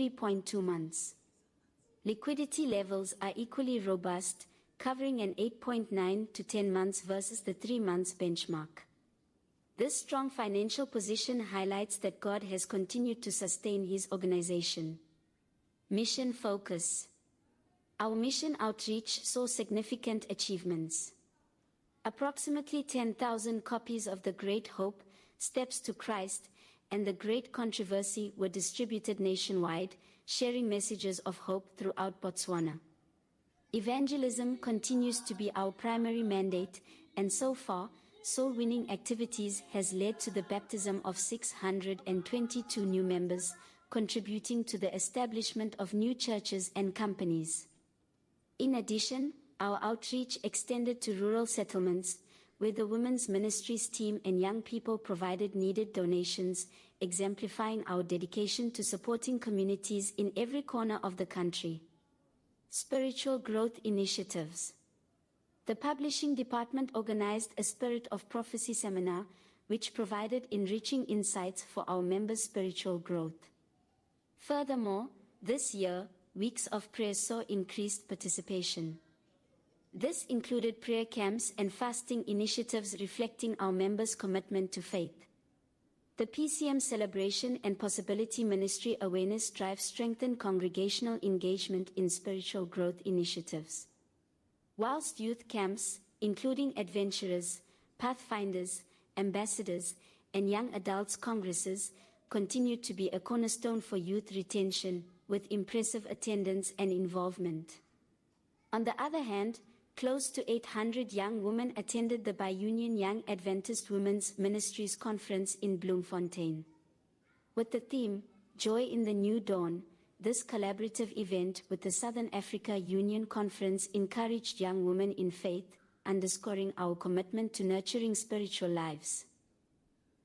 3.2 months. Liquidity levels are equally robust, covering an 8.9 to 10 months versus the 3 months benchmark. This strong financial position highlights that God has continued to sustain His organization. Mission focus. Our mission outreach saw significant achievements. Approximately 10,000 copies of The Great Hope, Steps to Christ, and The Great Controversy were distributed nationwide, sharing messages of hope throughout Botswana. Evangelism continues to be our primary mandate, and so far, soul-winning activities has led to the baptism of 622 new members, contributing to the establishment of new churches and companies. In addition, our outreach extended to rural settlements, where the women's ministries team and young people provided needed donations, exemplifying our dedication to supporting communities in every corner of the country. Spiritual growth initiatives. The publishing department organized a Spirit of Prophecy seminar, which provided enriching insights for our members' spiritual growth. Furthermore, this year, Weeks of Prayer saw increased participation. This included prayer camps and fasting initiatives reflecting our members' commitment to faith. The PCM Celebration and Possibility Ministry Awareness Drive strengthened congregational engagement in spiritual growth initiatives. Whilst youth camps, including Adventurers, Pathfinders, Ambassadors, and Young Adults Congresses, continued to be a cornerstone for youth retention, with impressive attendance and involvement. On the other hand, close to 800 young women attended the Bi-Union Young Adventist Women's Ministries Conference in Bloemfontein. With the theme, Joy in the New Dawn, this collaborative event with the Southern Africa Union Conference encouraged young women in faith, underscoring our commitment to nurturing spiritual lives.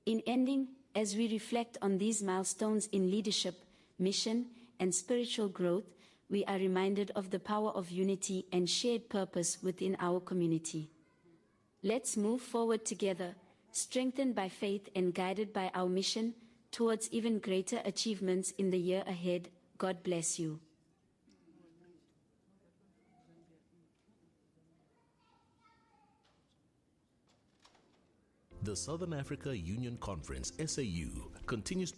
In ending, as we reflect on these milestones in leadership, mission, and spiritual growth, we are reminded of the power of unity and shared purpose within our community. Let's move forward together, strengthened by faith and guided by our mission, towards even greater achievements in the year ahead. God bless you. The Southern Africa Union Conference, SAU, continues.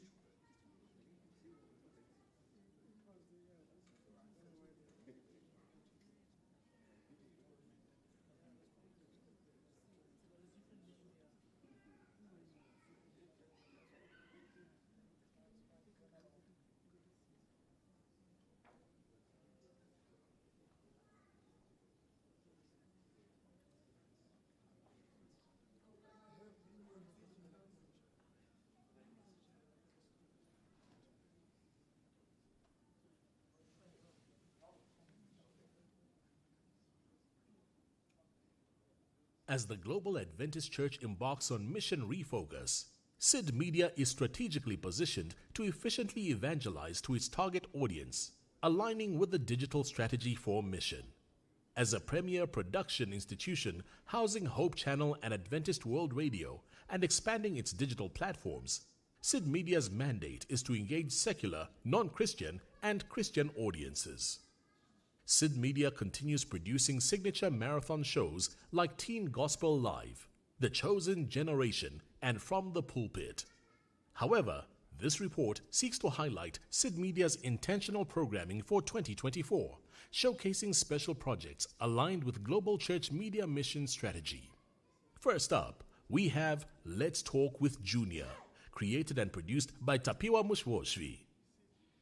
As the global Adventist Church embarks on mission refocus, SID Media is strategically positioned to efficiently evangelize to its target audience, aligning with the digital strategy for mission. As a premier production institution housing Hope Channel and Adventist World Radio and expanding its digital platforms, SID Media's mandate is to engage secular, non-Christian, and Christian audiences. SID Media continues producing signature marathon shows like Teen Gospel Live, The Chosen Generation, and From the Pulpit. However, this report seeks to highlight SID Media's intentional programming for 2024, showcasing special projects aligned with Global Church Media Mission Strategy. First up, we have Let's Talk with Junior, created and produced by Tapiwa Mushwoshvi.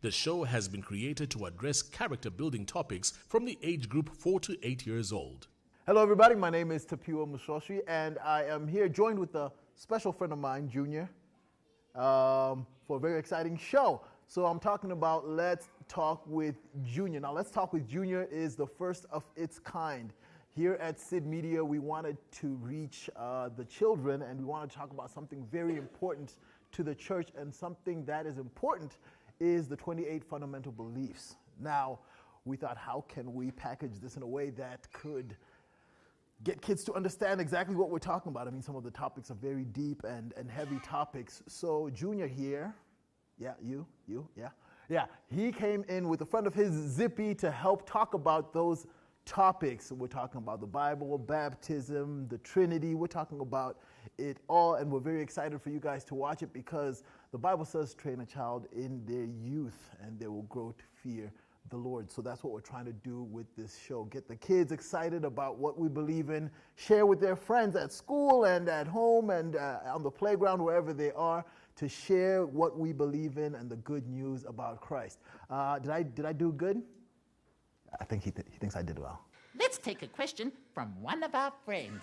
The show has been created to address character-building topics from the age group 4 to 8 years old. Hello, everybody. My name is Tapiwa Mushwoshvi, and I am here joined with a special friend of mine, Junior, for a very exciting show. So I'm talking about Let's Talk with Junior. Now, Let's Talk with Junior is the first of its kind. Here at SID Media, we wanted to reach the children, and we want to talk about something very important to the church, and something that is important is the 28 fundamental beliefs. Now, we thought, how can we package this in a way that could get kids to understand exactly what we're talking about? I mean, some of the topics are very deep and heavy topics. So Junior here, yeah, you, yeah, Yeah, he came in with the front of his zippy to help talk about those topics. We're talking about the Bible, baptism, the Trinity. We're talking about it all, and we're very excited for you guys to watch it because the Bible says train a child in their youth and they will grow to fear the Lord. So that's what we're trying to do with this show. Get the kids excited about what we believe in, share with their friends at school and at home and on the playground, wherever they are, to share what we believe in and the good news about Christ. Did I do good? I think he thinks I did well. Let's take a question from one of our friends.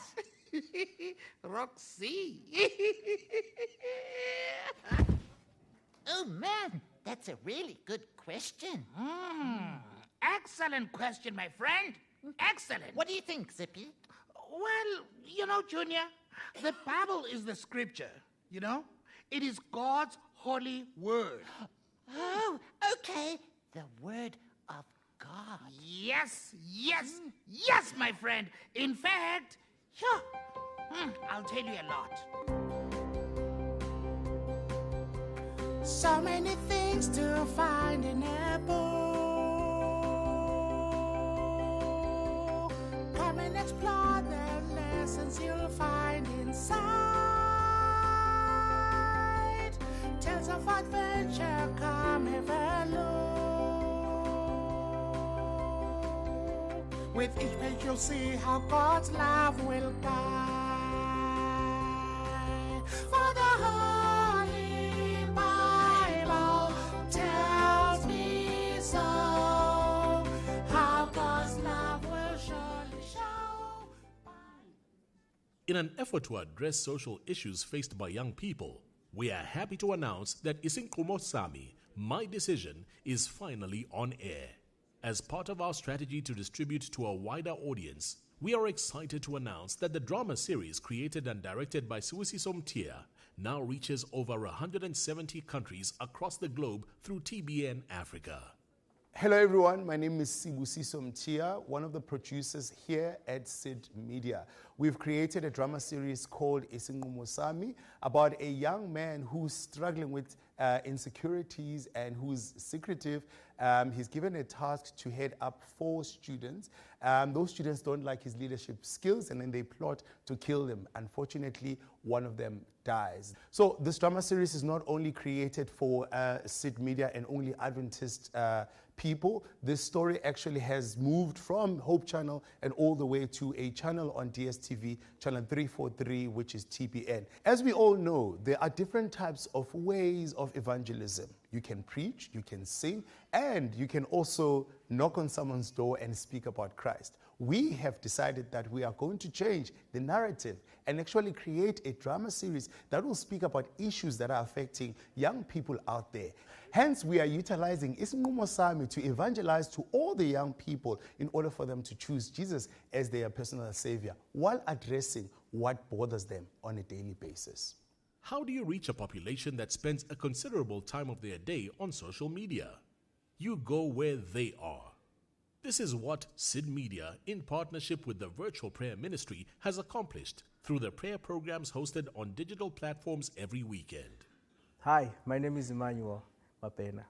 Roxy. Oh man, that's a really good question. Excellent question, my friend. Excellent. What do you think, Zippy? Well, Junior, the Bible is the scripture, It is God's holy word. Oh, okay. The word of God. Yes, my friend. In fact, I'll tell you a lot. So many things to find in a book. Come and explore the lessons you'll find inside. Tales of adventure, come have a look. With each page you'll see how God's love will guide. For the Holy Bible tells me so, how God's love will surely show. In an effort to address social issues faced by young people, we are happy to announce that Isinqumo Sami, My Decision, is finally on air. As part of our strategy to distribute to a wider audience, we are excited to announce that the drama series created and directed by Sibusiso Mtia now reaches over 170 countries across the globe through TBN Africa. Hello everyone, my name is Sibusiso Mtia, one of the producers here at SID Media. We've created a drama series called Isinqumo Sami about a young man who's struggling with insecurities and who's secretive. He's given a task to head up 4 students. Those students don't like his leadership skills and then they plot to kill him. Unfortunately, one of them dies. So this drama series is not only created for SID Media and only Adventist people. This story actually has moved from Hope Channel and all the way to a channel on DSTV, channel 343, which is TBN. As we all know, there are different types of ways of evangelism. You can preach, you can sing, and you can also knock on someone's door and speak about Christ. We have decided that we are going to change the narrative and actually create a drama series that will speak about issues that are affecting young people out there. Hence, we are utilizing Isinqumo Sami to evangelize to all the young people in order for them to choose Jesus as their personal savior while addressing what bothers them on a daily basis. How do you reach a population that spends a considerable time of their day on social media? You go where they are. This is what SID Media, in partnership with the Virtual Prayer Ministry, has accomplished through the prayer programs hosted on digital platforms every weekend. Hi, my name is Emmanuel Mapena,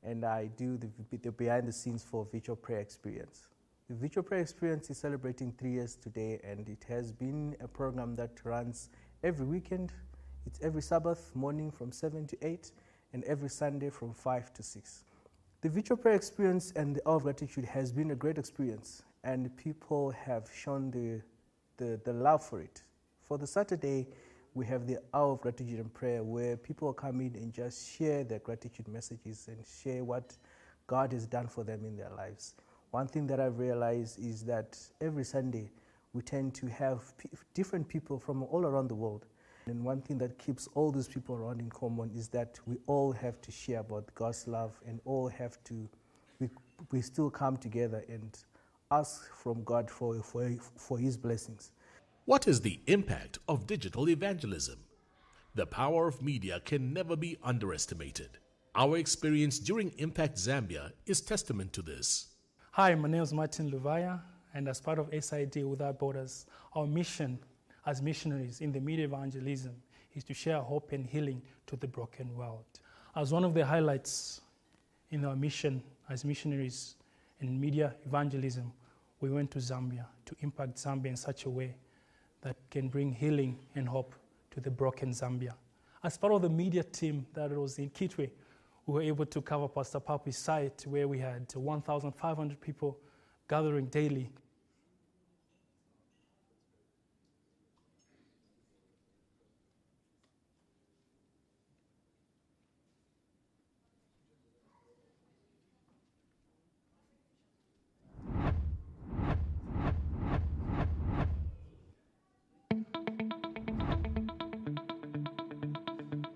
and I do the behind the scenes for Virtual Prayer Experience. The Virtual Prayer Experience is celebrating 3 years today, and it has been a program that runs every weekend. It's every Sabbath morning from 7 to 8, and every Sunday from 5 to 6. The Virtual Prayer Experience and the Hour of Gratitude has been a great experience, and people have shown the love for it. For the Saturday, we have the Hour of Gratitude and Prayer, where people come in and just share their gratitude messages and share what God has done for them in their lives. One thing that I've realized is that every Sunday, we tend to have different people from all around the world. And one thing that keeps all these people around in common is that we all have to share about God's love, and all have to, we still come together and ask from God for His blessings. What is the impact of digital evangelism? The power of media can never be underestimated. Our experience during Impact Zambia is testament to this. Hi, my name is Martin Luvaya, and as part of SID Without Borders, our mission as missionaries in the media evangelism is to share hope and healing to the broken world. As one of the highlights in our mission as missionaries in media evangelism, we went to Zambia to impact Zambia in such a way that can bring healing and hope to the broken Zambia. As part of the media team that was in Kitwe, we were able to cover Pastor Papi's site where we had 1,500 people gathering daily.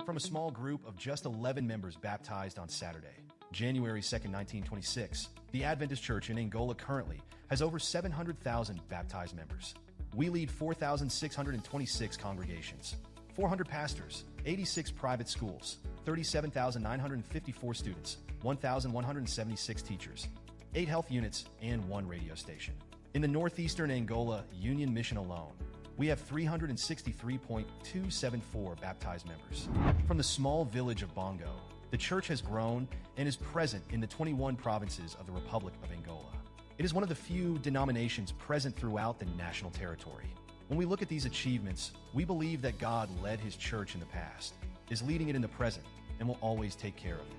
From a small group of just 11 members baptized on Saturday, January 2nd, 1926, the Adventist Church in Angola currently has over 700,000 baptized members. We lead 4,626 congregations, 400 pastors, 86 private schools, 37,954 students, 1,176 teachers, 8 health units, and 1 radio station. In the northeastern Angola Union Mission alone, we have 363.274 baptized members. From the small village of Bongo, the church has grown and is present in the 21 provinces of the Republic of Angola. It is one of the few denominations present throughout the national territory. When we look at these achievements, we believe that God led his church in the past, is leading it in the present, and will always take care of it.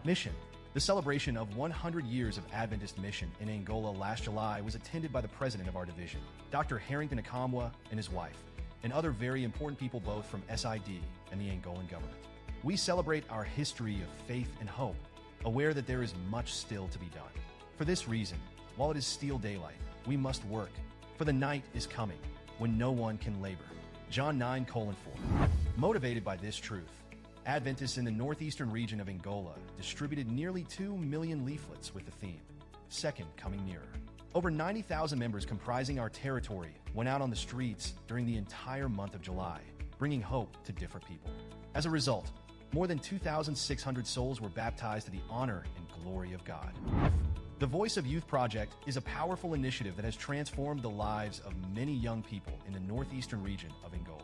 Mission. The celebration of 100 years of Adventist mission in Angola last July was attended by the president of our division, Dr. Harrington Akamwa, and his wife, and other very important people both from SID and the Angolan government. We celebrate our history of faith and hope, aware that there is much still to be done. For this reason, while it is still daylight, we must work, for the night is coming when no one can labor. John 9:4. Motivated by this truth, Adventists in the northeastern region of Angola distributed nearly 2 million leaflets with the theme, Second Coming Nearer. Over 90,000 members comprising our territory went out on the streets during the entire month of July, bringing hope to different people. As a result, more than 2,600 souls were baptized to the honor and glory of God. The Voice of Youth Project is a powerful initiative that has transformed the lives of many young people in the northeastern region of Angola.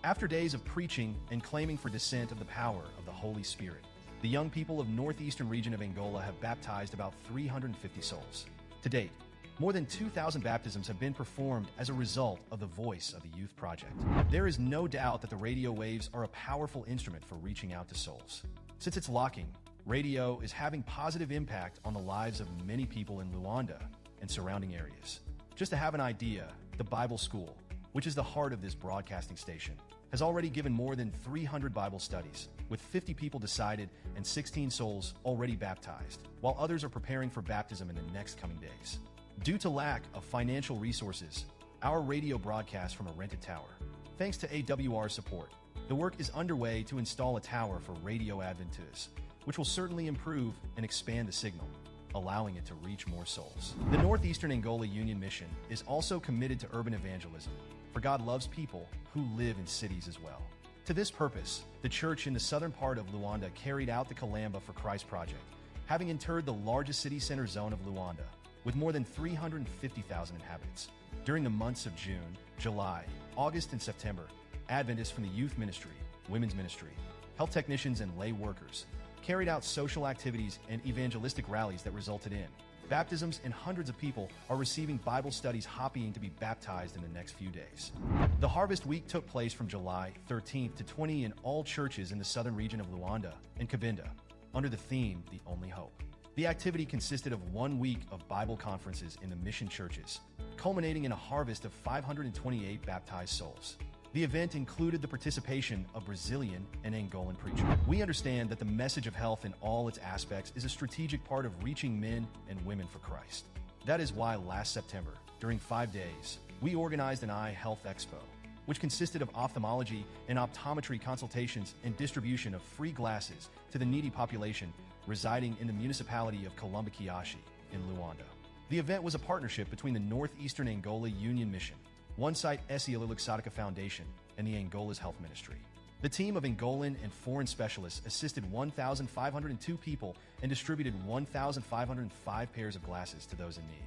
After days of preaching and claiming for descent of the power of the Holy Spirit, the young people of northeastern region of Angola have baptized about 350 souls. To date, more than 2,000 baptisms have been performed as a result of the Voice of the Youth Project. There is no doubt that the radio waves are a powerful instrument for reaching out to souls. Since its locking, radio is having positive impact on the lives of many people in Luanda and surrounding areas. Just to have an idea, the Bible School, which is the heart of this broadcasting station, has already given more than 300 Bible studies, with 50 people decided and 16 souls already baptized, while others are preparing for baptism in the next coming days. Due to lack of financial resources, our radio broadcasts from a rented tower. Thanks to AWR support, the work is underway to install a tower for Radio Adventist, which will certainly improve and expand the signal, allowing it to reach more souls. The Northeastern Angola Union Mission is also committed to urban evangelism, for God loves people who live in cities as well. To this purpose, the church in the southern part of Luanda carried out the Kalamba for Christ project, having interred the largest city center zone of Luanda, with more than 350,000 inhabitants. During the months of June, July, August, and September, Adventists from the youth ministry, women's ministry, health technicians, and lay workers carried out social activities and evangelistic rallies that resulted in baptisms, and hundreds of people are receiving Bible studies copying to be baptized in the next few days. The Harvest Week took place from July 13th to 20 in all churches in the southern region of Luanda and Cabinda, under the theme, The Only Hope. The activity consisted of 1 week of Bible conferences in the mission churches, culminating in a harvest of 528 baptized souls. The event included the participation of Brazilian and Angolan preachers. We understand that the message of health in all its aspects is a strategic part of reaching men and women for Christ. That is why last September, during 5 days, we organized an Eye Health Expo, which consisted of ophthalmology and optometry consultations and distribution of free glasses to the needy population residing in the municipality of Kalamba-Kiashi in Luanda. The event was a partnership between the Northeastern Angola Union Mission, One Site Essie Luxottica Foundation, and the Angola's Health Ministry. The team of Angolan and foreign specialists assisted 1,502 people and distributed 1,505 pairs of glasses to those in need.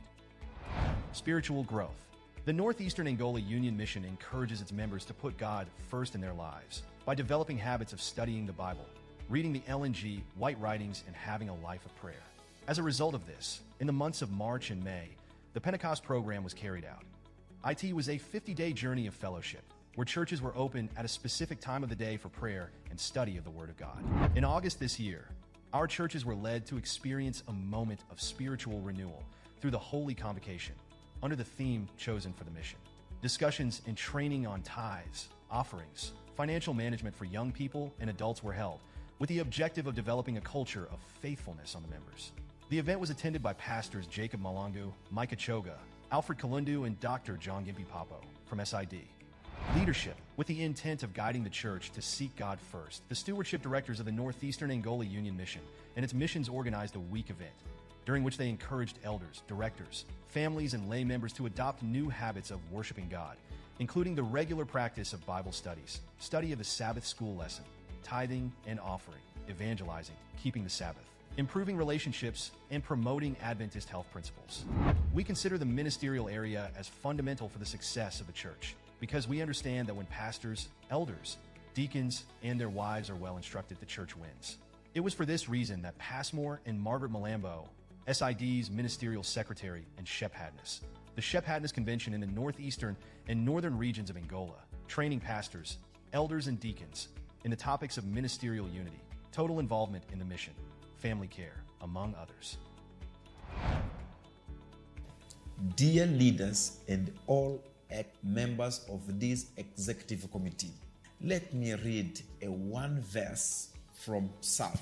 Spiritual growth. The Northeastern Angola Union Mission encourages its members to put God first in their lives by developing habits of studying the Bible, reading the LNG, white writings, and having a life of prayer. As a result of this, in the months of March and May, the Pentecost program was carried out. IT was a 50-day journey of fellowship, where churches were open at a specific time of the day for prayer and study of the Word of God. In August this year, our churches were led to experience a moment of spiritual renewal through the Holy Convocation, under the theme chosen for the mission. Discussions and training on tithes, offerings, financial management for young people and adults were held, with the objective of developing a culture of faithfulness on the members. The event was attended by pastors Jacob Malangu, Micah Choga, Alfred Kalundu, and Dr. John Gimpy Papo from SID. Leadership, with the intent of guiding the church to seek God first, the stewardship directors of the Northeastern Angola Union Mission and its missions organized a week event, during which they encouraged elders, directors, families, and lay members to adopt new habits of worshiping God, including the regular practice of Bible studies, study of the Sabbath school lesson, tithing and offering, evangelizing, keeping the Sabbath, improving relationships, and promoting Adventist health principles. We consider the ministerial area as fundamental for the success of the church, because we understand that when pastors, elders, deacons, and their wives are well instructed, the church wins. It was for this reason that Passmore and Margaret Malambo, SID's ministerial secretary and Shep Hadness, the Shep Hadness Convention in the northeastern and northern regions of Angola, training pastors, elders, and deacons in the topics of ministerial unity, total involvement in the mission, family care, among others. Dear leaders and all members of this executive committee, let me read a one verse from Psalm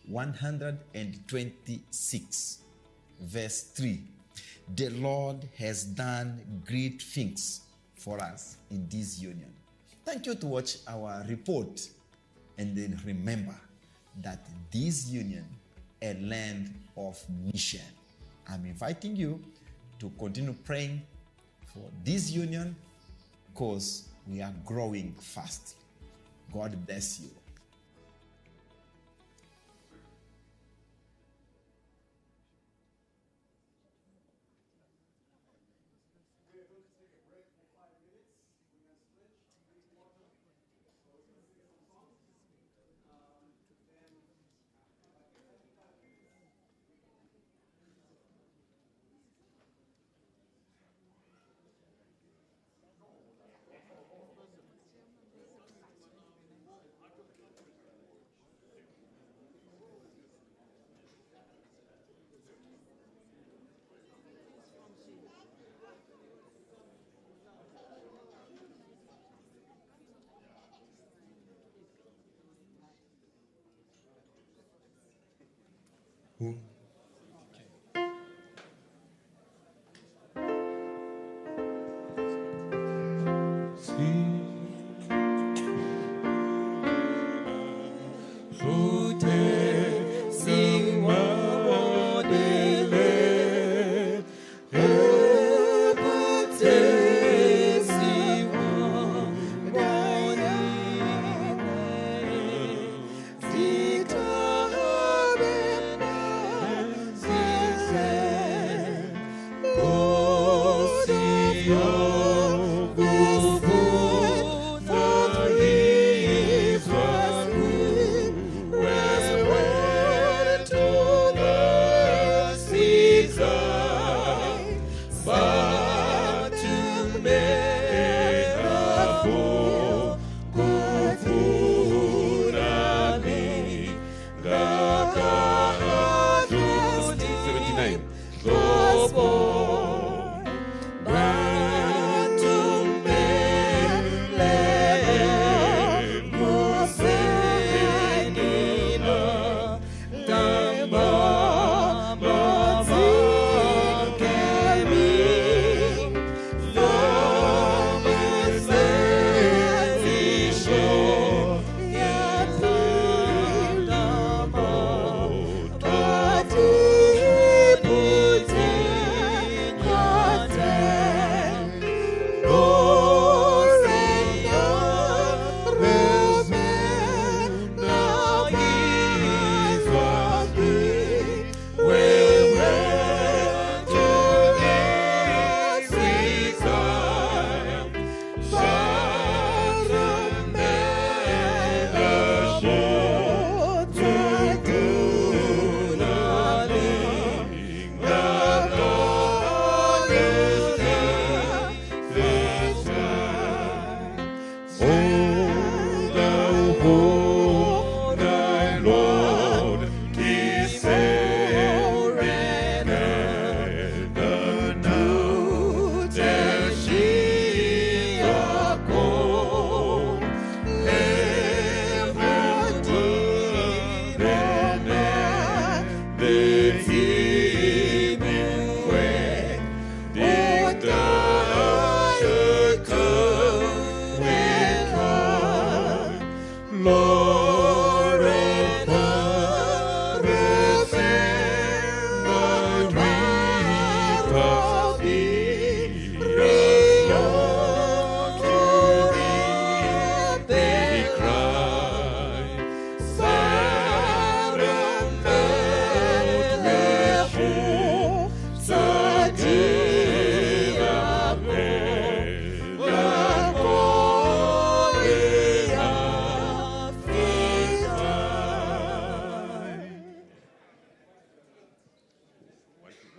126, verse 3. The Lord has done great things for us in this union. Thank you to watch our report, and then remember that this union, a land of mission. I'm inviting you to continue praying for this union because we are growing fast. God bless you.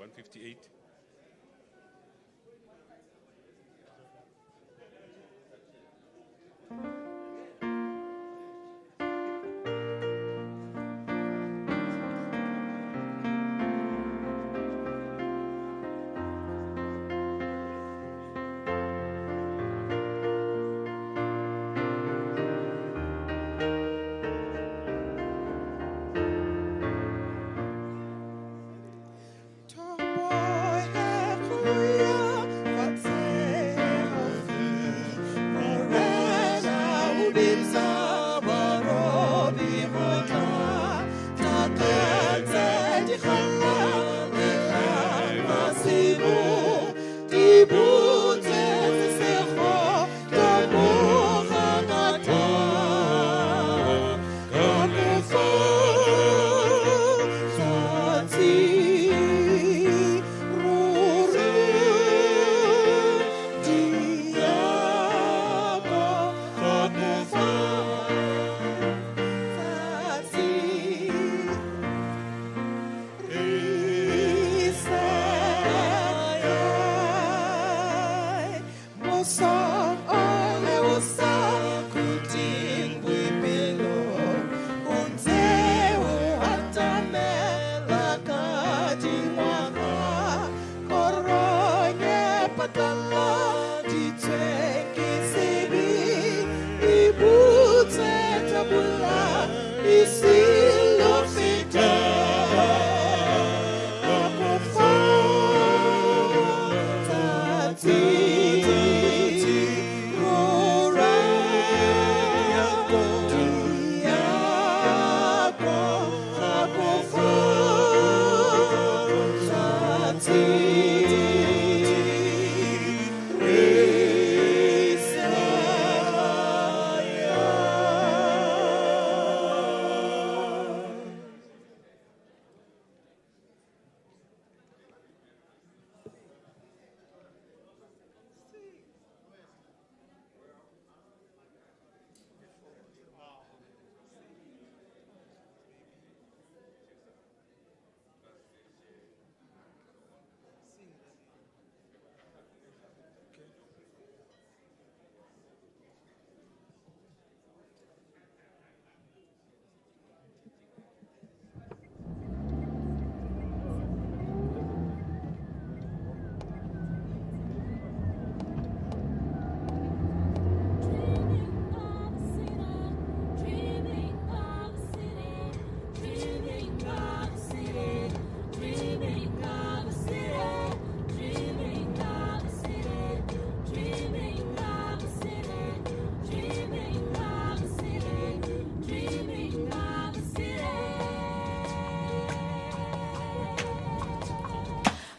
158.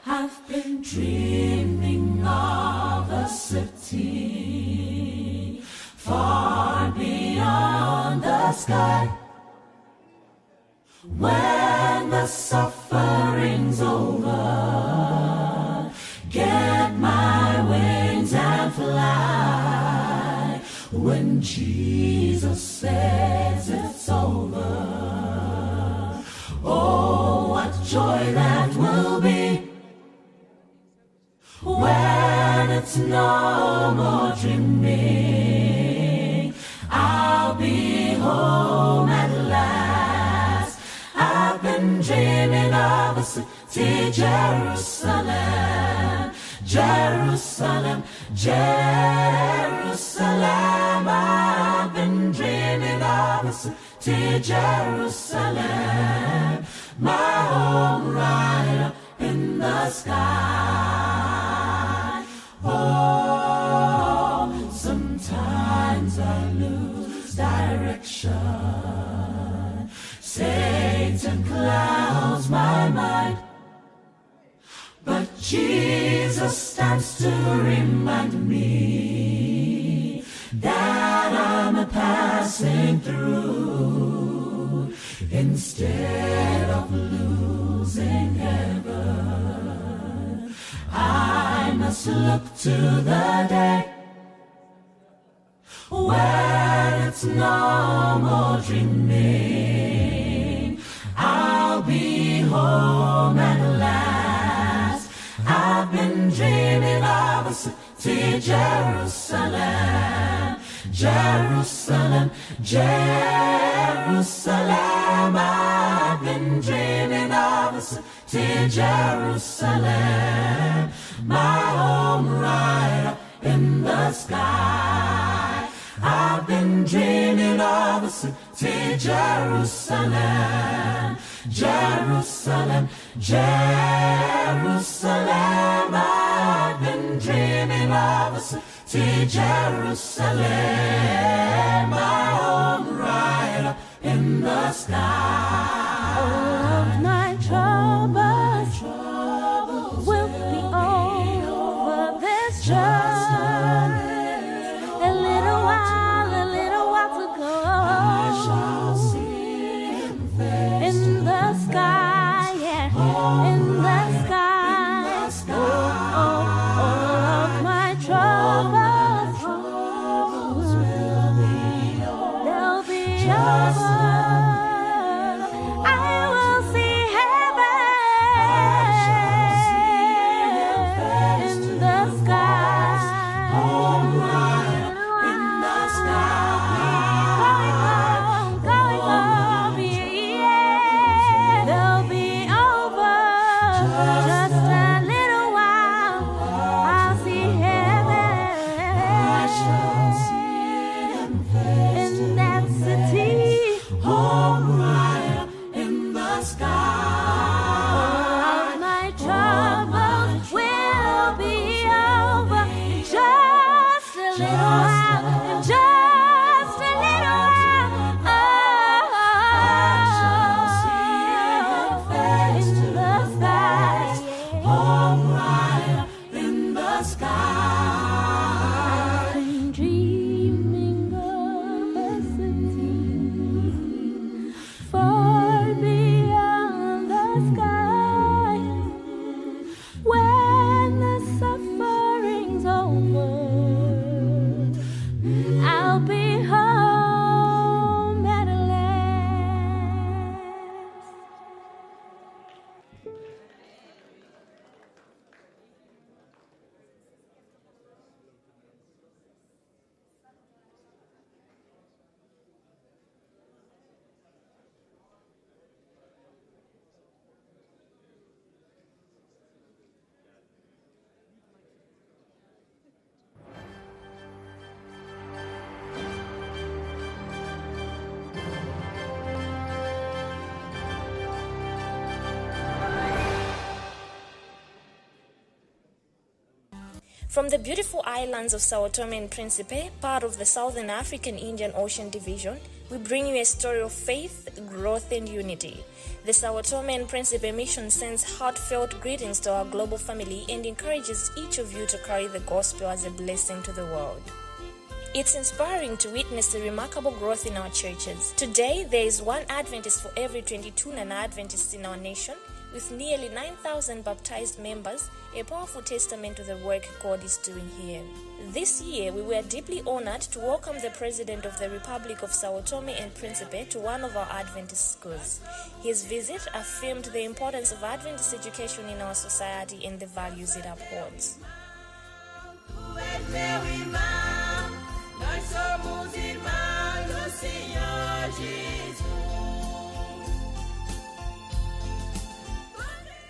I've been dreaming of a city far beyond the sky. When the suffering's over, get my wings and fly. When Jesus says it's over, oh, what joy that will be. When it's no more dreaming, I'll be home at last. I've been dreaming of a city, Jerusalem, Jerusalem, Jerusalem. I've been dreaming of a city, Jerusalem, my home right up in the sky. Oh, sometimes I lose direction. Satan clouds my mind, but Jesus stands to remind me that I'm passing through. Instead of losing heaven, I must look to the day when it's no more dreaming. I'll be home at last. of a city, Jerusalem, Jerusalem, Jerusalem. I've been dreaming of a city, Jerusalem, my home right up in the sky. I've been dreaming of a city, Jerusalem, Jerusalem, Jerusalem. I've been dreaming of a city, Jerusalem, my home right up in the sky. All of my troubles will be over. There's just a little while to go. In the sky, yeah, in the sky. All of my troubles will be over. They'll be over. I will see heaven in the sky. Home right in the sky. Going home, yeah. They'll be over. Just a little while. I'll see heaven in that city. Home right in the sky. All my troubles will be over. Just a little while. Just a little while. In the sky. Home right in the sky. I've been dreaming of a city far beyond the sky. When the suffering's over, I'll be home at last. From the beautiful islands of Sao Tome and Principe, part of the Southern African Indian Ocean Division, we bring you a story of faith, growth, and unity. The Sao Tome and Principe mission sends heartfelt greetings to our global family and encourages each of you to carry the gospel as a blessing to the world. It's inspiring to witness the remarkable growth in our churches. Today, there is one Adventist for every 22 non-Adventists in our nation, with nearly 9,000 baptized members, a powerful testament to the work God is doing here. This year, we were deeply honored to welcome the President of the Republic of Sao Tome and Principe to one of our Adventist schools. His visit affirmed the importance of Adventist education in our society and the values it upholds. Nós somos irmãos do Senhor Jesus.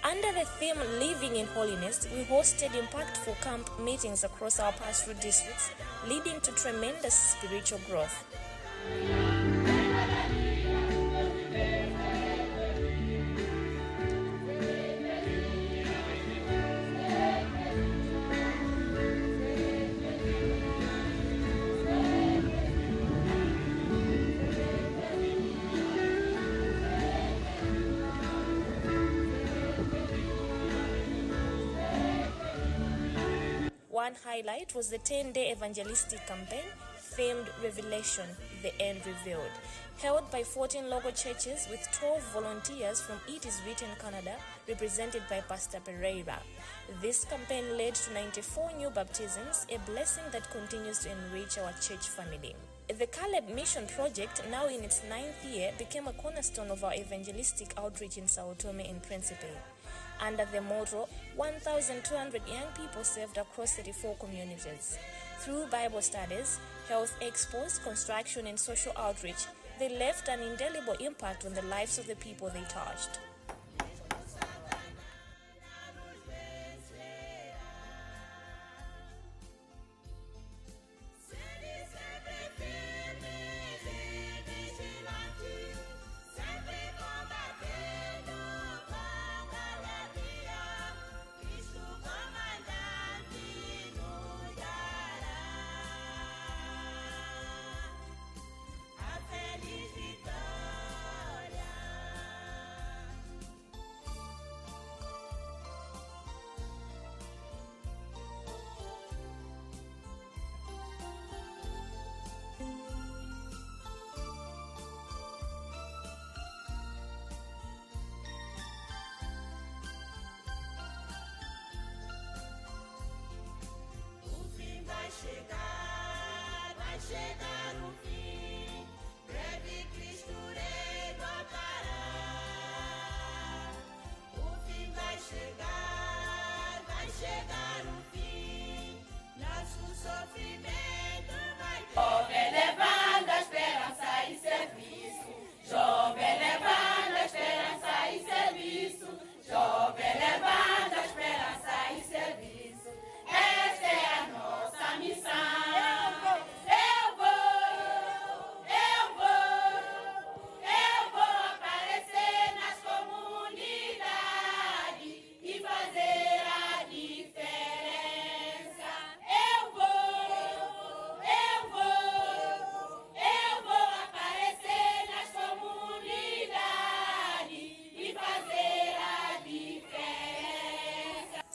Under the theme Living in Holiness, we hosted impactful camp meetings across our pastoral districts, leading to tremendous spiritual growth. One highlight was the 10-day evangelistic campaign themed Revelation, the End Revealed, held by 14 local churches with 12 volunteers from It Is Written Canada, represented by Pastor Pereira. This campaign led to 94 new baptisms, a blessing that continues to enrich our church family. The Caleb Mission Project, now in its 9th year, became a cornerstone of our evangelistic outreach in Sao Tome and Principe. under the motto 1,200 young people served across 34 communities. Through Bible studies, health expos, construction, and social outreach, they left an indelible impact on the lives of the people they touched. Vai chegar o fim, breve Cristo rei voltará. O fim vai chegar o fim, nosso sofrimento vai ter. Jovem levando a esperança e serviço, jovem levando a esperança e serviço, jovem levando a esperança e serviço. Esta é a nossa missão.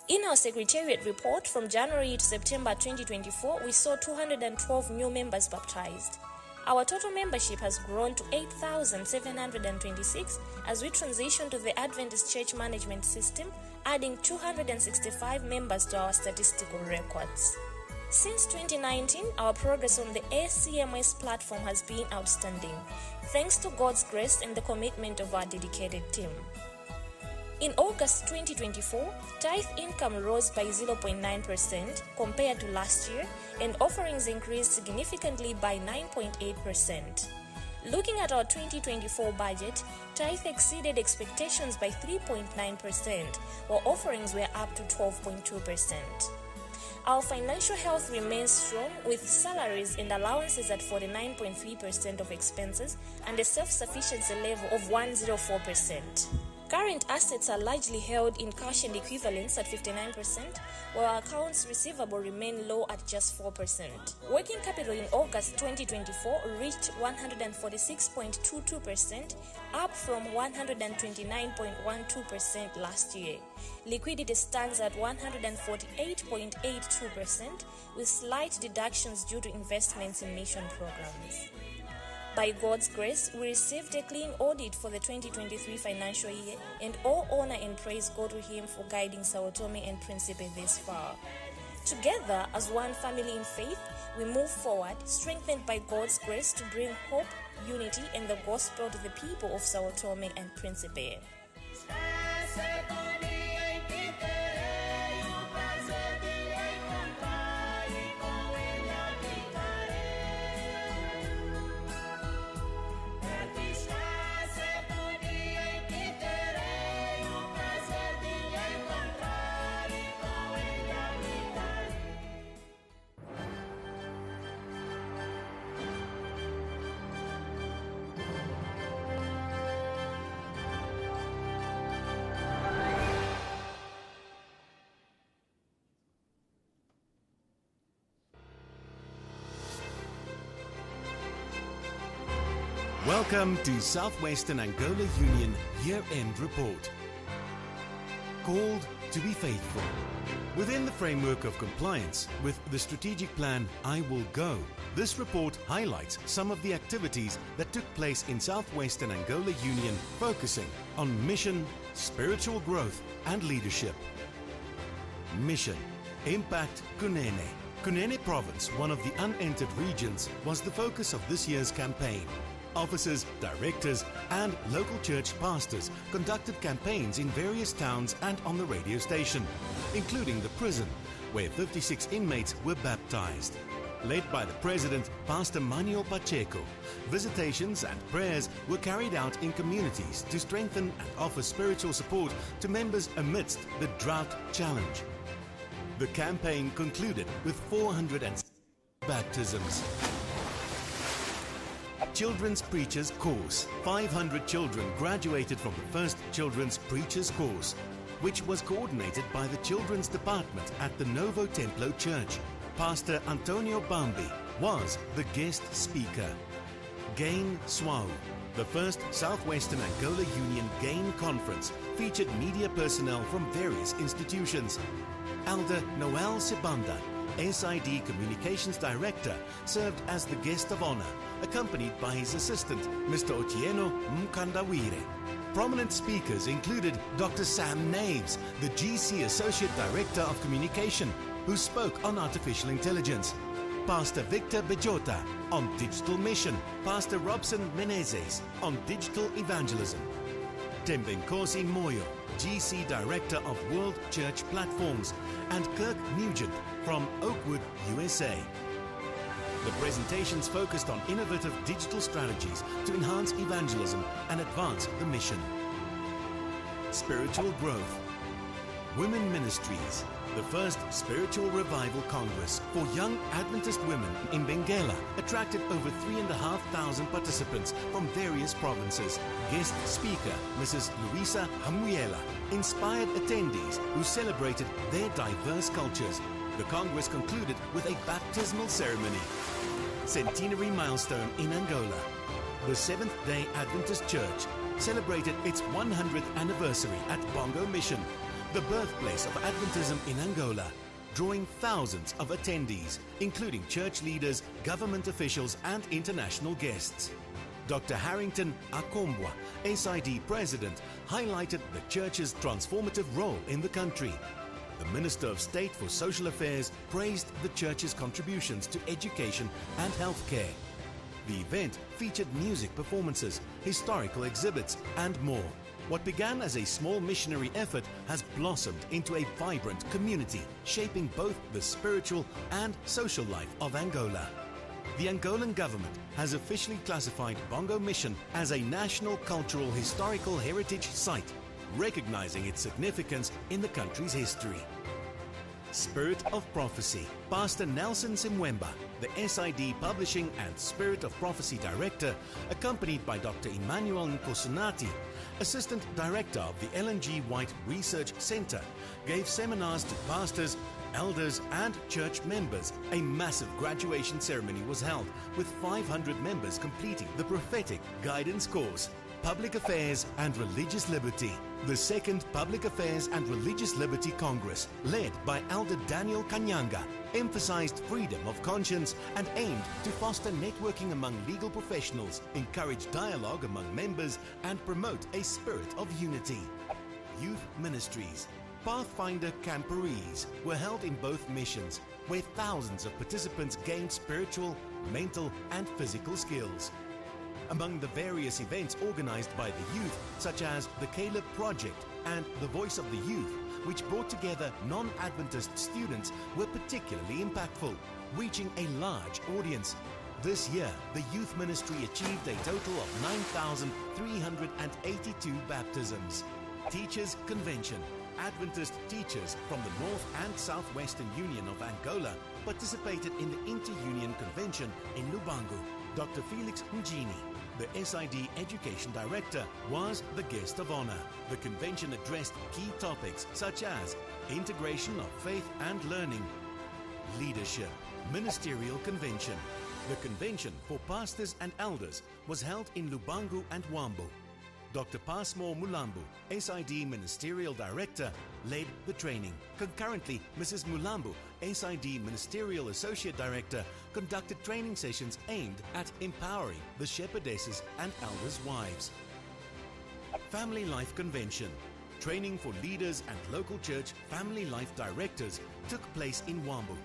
In our Secretariat report from January to September 2024, we saw 212 new members baptized. Our total membership has grown to 8,726 as we transition to the Adventist Church Management System, adding 265 members to our statistical records. Since 2019, our progress on the ACMS platform has been outstanding, thanks to God's grace and the commitment of our dedicated team. In August 2024, tithe income rose by 0.9% compared to last year, and offerings increased significantly by 9.8%. Looking at our 2024 budget, tithe exceeded expectations by 3.9%, while offerings were up to 12.2%. Our financial health remains strong, with salaries and allowances at 49.3% of expenses and a self-sufficiency level of 104%. Current assets are largely held in cash and equivalents at 59%, while our accounts receivable remain low at just 4%. Working capital in August 2024 reached 146.22%, up from 129.12% last year. Liquidity stands at 148.82%, with slight deductions due to investments in mission programs. By God's grace, we received a clean audit for the 2023 financial year, and all honor and praise go to Him for guiding Sao Tome and Principe this far. Together, as one family in faith, we move forward, strengthened by God's grace to bring hope, unity, and the gospel to the people of Sao Tome and Principe. Welcome to Southwestern Angola Union Year-End Report. Called to be faithful. Within the framework of compliance with the strategic plan I Will Go, this report highlights some of the activities that took place in Southwestern Angola Union, focusing on mission, spiritual growth and leadership. Mission. Impact Kunene. Kunene Province, one of the unentered regions, was the focus of this year's campaign. Officers, directors, and local church pastors conducted campaigns in various towns and on the radio station, including the prison, where 56 inmates were baptized. Led by the president, Pastor Manuel Pacheco, visitations and prayers were carried out in communities to strengthen and offer spiritual support to members amidst the drought challenge. The campaign concluded with 400 baptisms. Children's Preachers Course. 500 children graduated from the first Children's Preachers Course, which was coordinated by the Children's Department at the Novo Templo Church. Pastor Antonio Bambi was the guest speaker. GAIN SWAU, the first Southwestern Angola Union GAIN conference, featured media personnel from various institutions. Elder Noel Sibanda, SID Communications Director, served as the guest of honor, accompanied by his assistant, Mr. Otieno Mkandawire. Prominent speakers included Dr. Sam Naves, the GC Associate Director of Communication, who spoke on artificial intelligence. Pastor Victor Bejota on digital mission. Pastor Robson Menezes on digital evangelism. Tembenkosi Moyo, GC Director of World Church Platforms, and Kirk Nugent from Oakwood, USA. The presentations focused on innovative digital strategies to enhance evangelism and advance the mission. Spiritual growth. Women Ministries, the first Spiritual Revival Congress for young Adventist women in Benguela, attracted over 3,500 participants from various provinces. Guest speaker, Mrs. Luisa Hamuela, inspired attendees who celebrated their diverse cultures. The Congress concluded with a baptismal ceremony. Centenary milestone in Angola. The Seventh-day Adventist Church celebrated its 100th anniversary at Bongo Mission, the birthplace of Adventism in Angola, drawing thousands of attendees, including church leaders, government officials, and international guests. Dr. Harrington Akombwa, SID President, highlighted the church's transformative role in the country. The Minister of State for Social Affairs praised the church's contributions to education and healthcare. The event featured music performances, historical exhibits, and more. What began as a small missionary effort has blossomed into a vibrant community, shaping both the spiritual and social life of Angola. The Angolan government has officially classified Bongo Mission as a National Cultural Historical Heritage Site, recognizing its significance in the country's history. Spirit of Prophecy. Pastor Nelson Simwemba, the SID Publishing and Spirit of Prophecy Director, accompanied by Dr. Emmanuel Nkosunati, Assistant Director of the LNG White Research Center, gave seminars to pastors, elders, and church members. A massive graduation ceremony was held, with 500 members completing the prophetic guidance course, Public Affairs and Religious Liberty. The second Public Affairs and Religious Liberty Congress, led by Elder Daniel Kanyanga, emphasized freedom of conscience and aimed to foster networking among legal professionals, encourage dialogue among members, and promote a spirit of unity. Youth Ministries. Pathfinder Camporees were held in both missions, where thousands of participants gained spiritual, mental, and physical skills. Among the various events organized by the youth, such as the Caleb Project and the Voice of the Youth, which brought together non-Adventist students, were particularly impactful, reaching a large audience. This year, the youth ministry achieved a total of 9,382 baptisms. Teachers Convention. Adventist teachers from the North and Southwestern Union of Angola participated in the Inter-Union Convention in Lubango. Dr. Felix Mjini, the SID Education Director, was the guest of honor. The convention addressed key topics such as integration of faith and learning, leadership, ministerial convention. The convention for pastors and elders was held in Lubango and Wambo. Dr. Pasmo Mulambu, SID Ministerial Director, led the training. Concurrently, Mrs. Mulambu, SID Ministerial Associate Director, conducted training sessions aimed at empowering the shepherdesses and elders' wives. Family Life Convention. Training for leaders and local church family life directors took place in Wambu.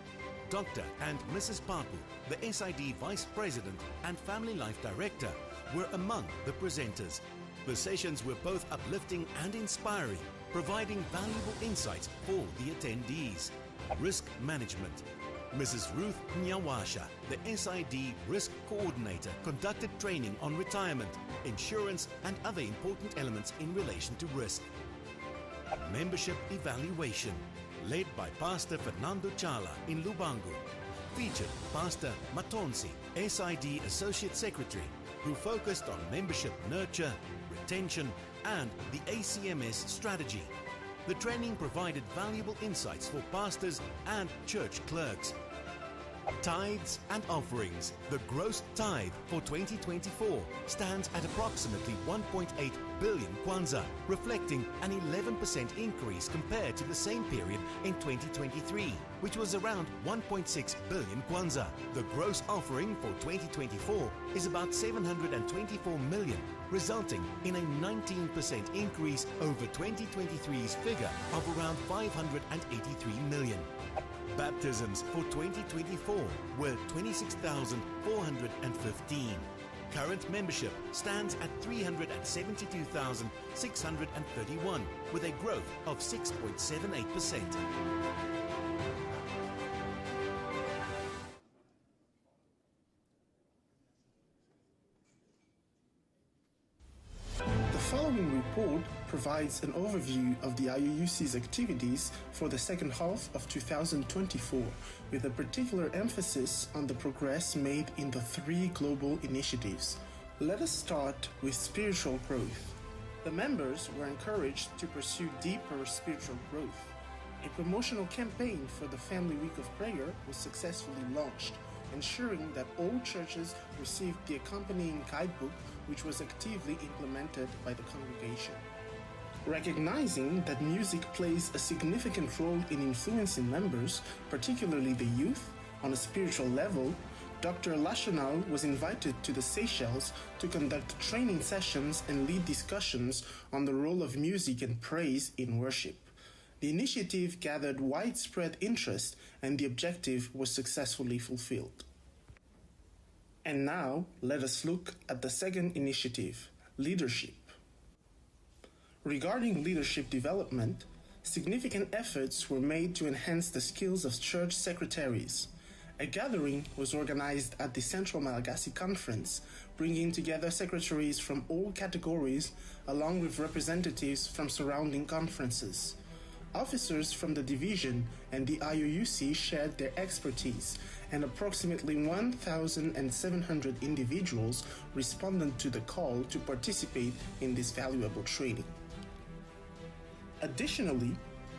Dr. and Mrs. Papu, the SID Vice President and Family Life Director, were among the presenters. The sessions were both uplifting and inspiring, providing valuable insights for the attendees. Risk management. Mrs. Ruth Nyawasha, the SID Risk Coordinator, conducted training on retirement, insurance and other important elements in relation to risk. Membership evaluation, led by Pastor Fernando Chala in Lubango, featured Pastor Matonsi, SID Associate Secretary, who focused on membership nurture, retention and the ACMS strategy. The training provided valuable insights for pastors and church clerks. Tithes and offerings. The gross tithe for 2024 stands at approximately 1.8 billion kwanza, reflecting an 11% increase compared to the same period in 2023, which was around 1.6 billion kwanza. The gross offering for 2024 is about 724 million, resulting in a 19% increase over 2023's figure of around 583 million. Baptisms for 2024 were 26,415. Current membership stands at 372,631, with a growth of 6.78%. The following report provides an overview of the IUUC's activities for the second half of 2024, with a particular emphasis on the progress made in the 3 global initiatives. Let us start with spiritual growth. The members were encouraged to pursue deeper spiritual growth. A promotional campaign for the Family Week of Prayer was successfully launched, ensuring that all churches received the accompanying guidebook, which was actively implemented by the congregation. Recognizing that music plays a significant role in influencing members, particularly the youth, on a spiritual level, Dr. Lachenal was invited to the Seychelles to conduct training sessions and lead discussions on the role of music and praise in worship. The initiative gathered widespread interest and the objective was successfully fulfilled. And now, let us look at the second initiative, leadership. Regarding leadership development, significant efforts were made to enhance the skills of church secretaries. A gathering was organized at the Central Malagasy Conference, bringing together secretaries from all categories, along with representatives from surrounding conferences. Officers from the division and the IUUC shared their expertise, and approximately 1,700 individuals responded to the call to participate in this valuable training. Additionally,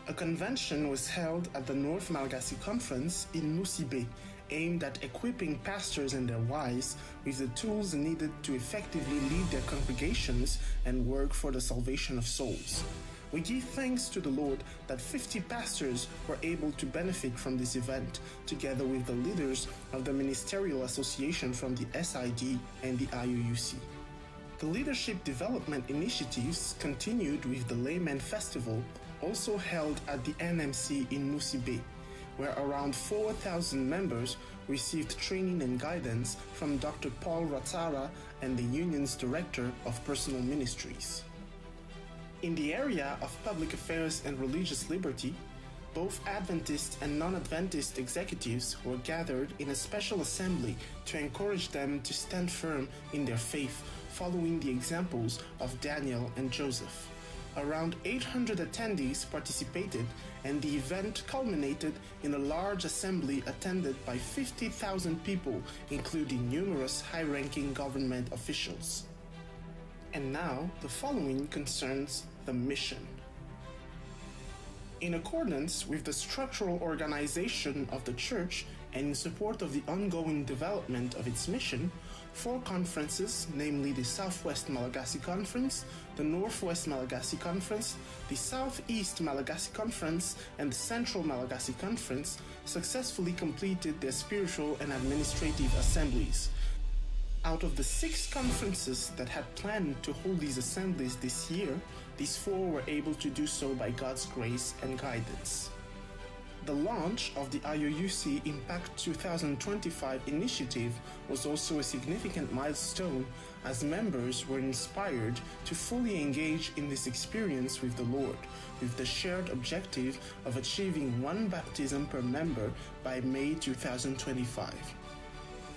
a convention was held at the North Malagasy Conference in Nusibe, aimed at equipping pastors and their wives with the tools needed to effectively lead their congregations and work for the salvation of souls. We give thanks to the Lord that 50 pastors were able to benefit from this event, together with the leaders of the Ministerial Association from the SID and the IUUC. The leadership development initiatives continued with the Layman Festival, also held at the NMC in Nusibe, where around 4,000 members received training and guidance from Dr. Paul Ratsara and the union's Director of Personal Ministries. In the area of public affairs and religious liberty, both Adventist and non-Adventist executives were gathered in a special assembly to encourage them to stand firm in their faith, following the examples of Daniel and Joseph. Around 800 attendees participated, and the event culminated in a large assembly attended by 50,000 people, including numerous high-ranking government officials. And now, the following concerns the mission. In accordance with the structural organization of the Church and in support of the ongoing development of its mission, 4 conferences, namely the Southwest Malagasy Conference, the Northwest Malagasy Conference, the Southeast Malagasy Conference, and the Central Malagasy Conference, successfully completed their spiritual and administrative assemblies. Out of the 6 conferences that had planned to hold these assemblies this year, these 4 were able to do so by God's grace and guidance. The launch of the IOUC Impact 2025 initiative was also a significant milestone, as members were inspired to fully engage in this experience with the Lord, with the shared objective of achieving 1 baptism per member by May 2025.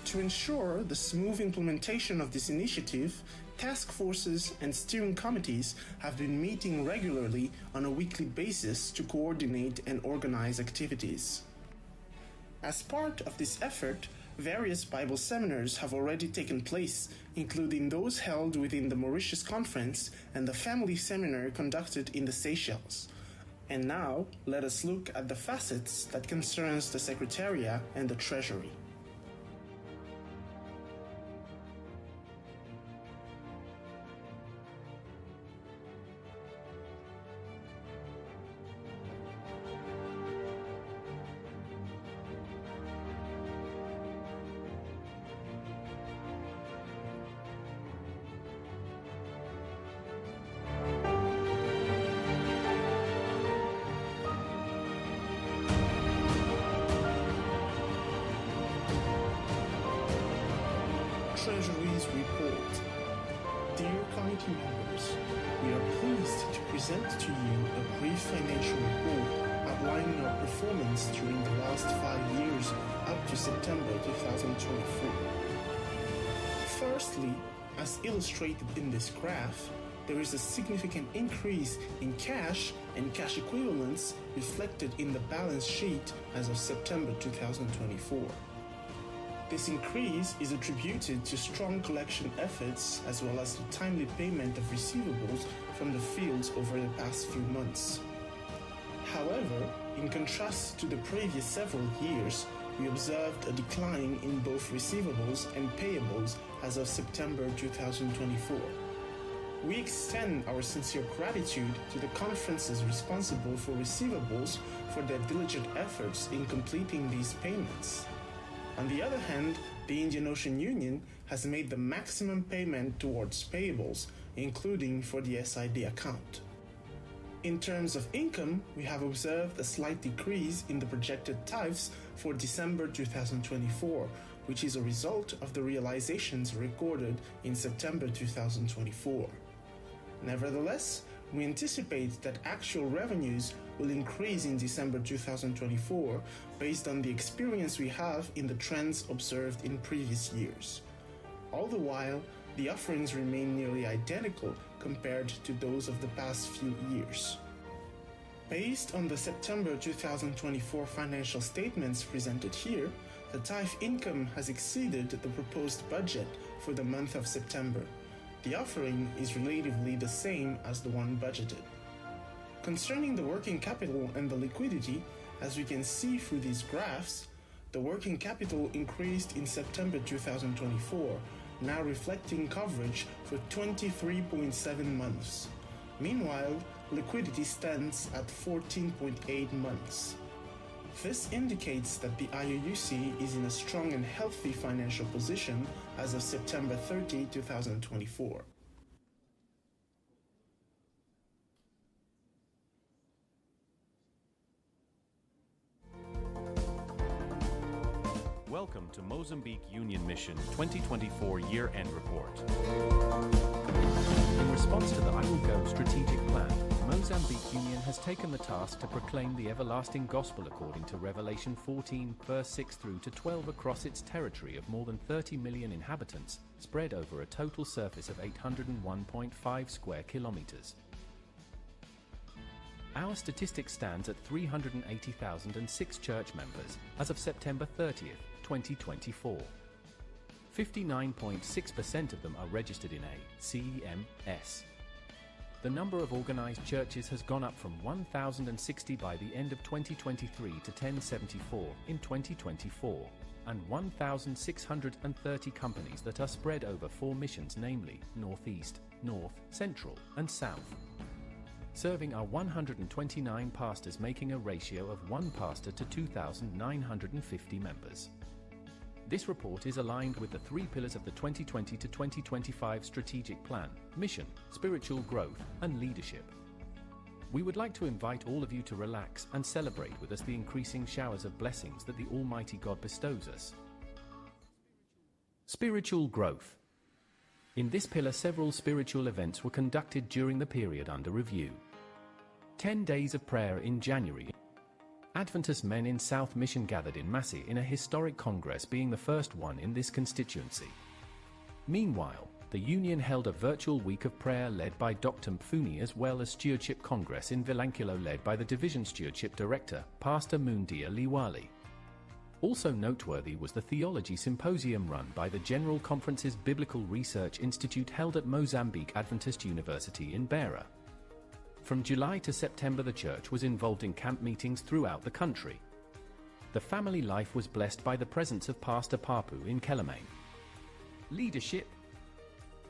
To ensure the smooth implementation of this initiative, task forces and steering committees have been meeting regularly on a weekly basis to coordinate and organize activities. As part of this effort, various Bible seminars have already taken place, including those held within the Mauritius Conference and the Family Seminar conducted in the Seychelles. And now, let us look at the facets that concerns the Secretariat and the Treasury. Treasury's report. Dear committee members, we are pleased to present to you a brief financial report outlining our performance during the last 5 years up to September 2024. Firstly, as illustrated in this graph, there is a significant increase in cash and cash equivalents reflected in the balance sheet as of September 2024. This increase is attributed to strong collection efforts as well as the timely payment of receivables from the fields over the past few months. However, in contrast to the previous several years, we observed a decline in both receivables and payables as of September 2024. We extend our sincere gratitude to the conferences responsible for receivables for their diligent efforts in completing these payments. On the other hand, the Indian Ocean Union has made the maximum payment towards payables, including for the SID account. In terms of income, we have observed a slight decrease in the projected tithes for December 2024, which is a result of the realizations recorded in September 2024. Nevertheless, we anticipate that actual revenues will increase in December 2024 based on the experience we have in the trends observed in previous years. All the while, the offerings remain nearly identical compared to those of the past few years. Based on the September 2024 financial statements presented here, the tithe income has exceeded the proposed budget for the month of September. The offering is relatively the same as the one budgeted. Concerning the working capital and the liquidity, as we can see through these graphs, the working capital increased in September 2024, now reflecting coverage for 23.7 months. Meanwhile, liquidity stands at 14.8 months. This indicates that the IOUC is in a strong and healthy financial position as of September 30, 2024. Welcome to Mozambique Union Mission 2024 Year-End Report. In response to the I Will Go strategic plan, Mozambique Union has taken the task to proclaim the everlasting gospel according to Revelation 14, verse 6 through to 12 across its territory of more than 30 million inhabitants, spread over a total surface of 801.5 square kilometers. Our statistic stands at 380,006 church members as of September 30th, 2024. 59.6% of them are registered in a CEMS. The number of organized churches has gone up from 1,060 by the end of 2023 to 1074 in 2024, and 1,630 companies that are spread over 4 missions, namely Northeast, North, Central, and South. Serving are 129 pastors, making a ratio of 1 pastor to 2,950 members. This report is aligned with the 3 pillars of the 2020 to 2025 strategic plan: mission, spiritual growth, and leadership. We would like to invite all of you to relax and celebrate with us the increasing showers of blessings that the Almighty God bestows us. Spiritual growth. In this pillar, several spiritual events were conducted during the period under review. 10 days of prayer in January. Adventist men in South Mission gathered in Massey in a historic congress, being the first one in this constituency. Meanwhile, the Union held a virtual week of prayer led by Dr. Mfuni, as well as Stewardship Congress in Vilankulo led by the Division Stewardship Director, Pastor Mundia Liwali. Also noteworthy was the Theology Symposium run by the General Conference's Biblical Research Institute held at Mozambique Adventist University in Beira. From July to September, the church was involved in camp meetings throughout the country. The family life was blessed by the presence of Pastor Papu in Kelemane. Leadership.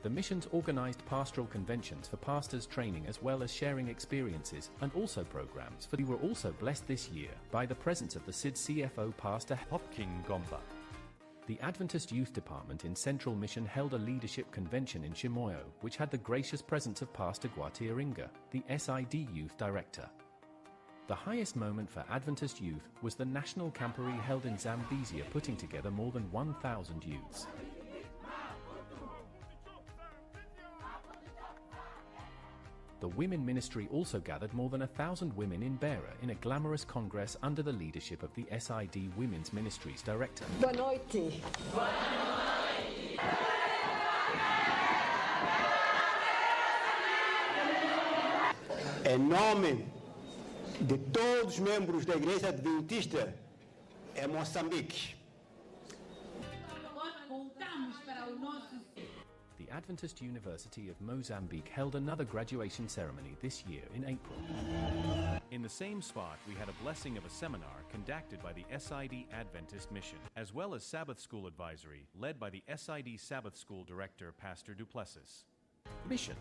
The missions organized pastoral conventions for pastors training as well as sharing experiences and also programs for. We were also blessed this year by the presence of the SID CFO Pastor Hopkin Gomba. The Adventist Youth Department in Central Mission held a leadership convention in Chimoio, which had the gracious presence of Pastor Guatiaringa, the SID Youth Director. The highest moment for Adventist youth was the National Camporee held in Zambezia, putting together more than 1,000 youths. The Women Ministry also gathered more than 1,000 women in Beira in a glamorous congress under the leadership of the SID Women's Ministries Director. Boa noite. Em nome de todos os membros da Igreja Adventista em Moçambique. The Adventist University of Mozambique held another graduation ceremony this year in April. In the same spot, we had a blessing of a seminar conducted by the SID Adventist Mission, as well as Sabbath School Advisory, led by the SID Sabbath School Director, Pastor Duplessis. Mission.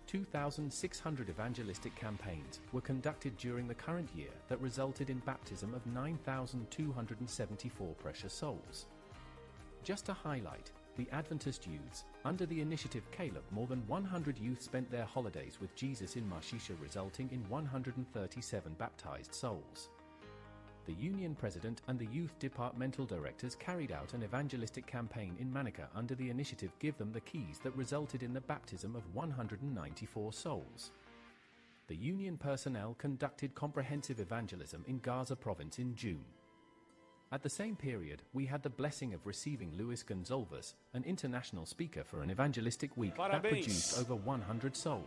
2,600 evangelistic campaigns were conducted during the current year that resulted in baptism of 9,274 precious souls. Just to highlight, the Adventist youths, under the initiative Caleb, more than 100 youth spent their holidays with Jesus in Mashisha, resulting in 137 baptized souls. The Union President and the Youth Departmental Directors carried out an evangelistic campaign in Manica under the initiative Give Them the Keys that resulted in the baptism of 194 souls. The Union personnel conducted comprehensive evangelism in Gaza province in June. At the same period, we had the blessing of receiving Luis Gonçalves, an international speaker, for an evangelistic week that produced over 100 souls.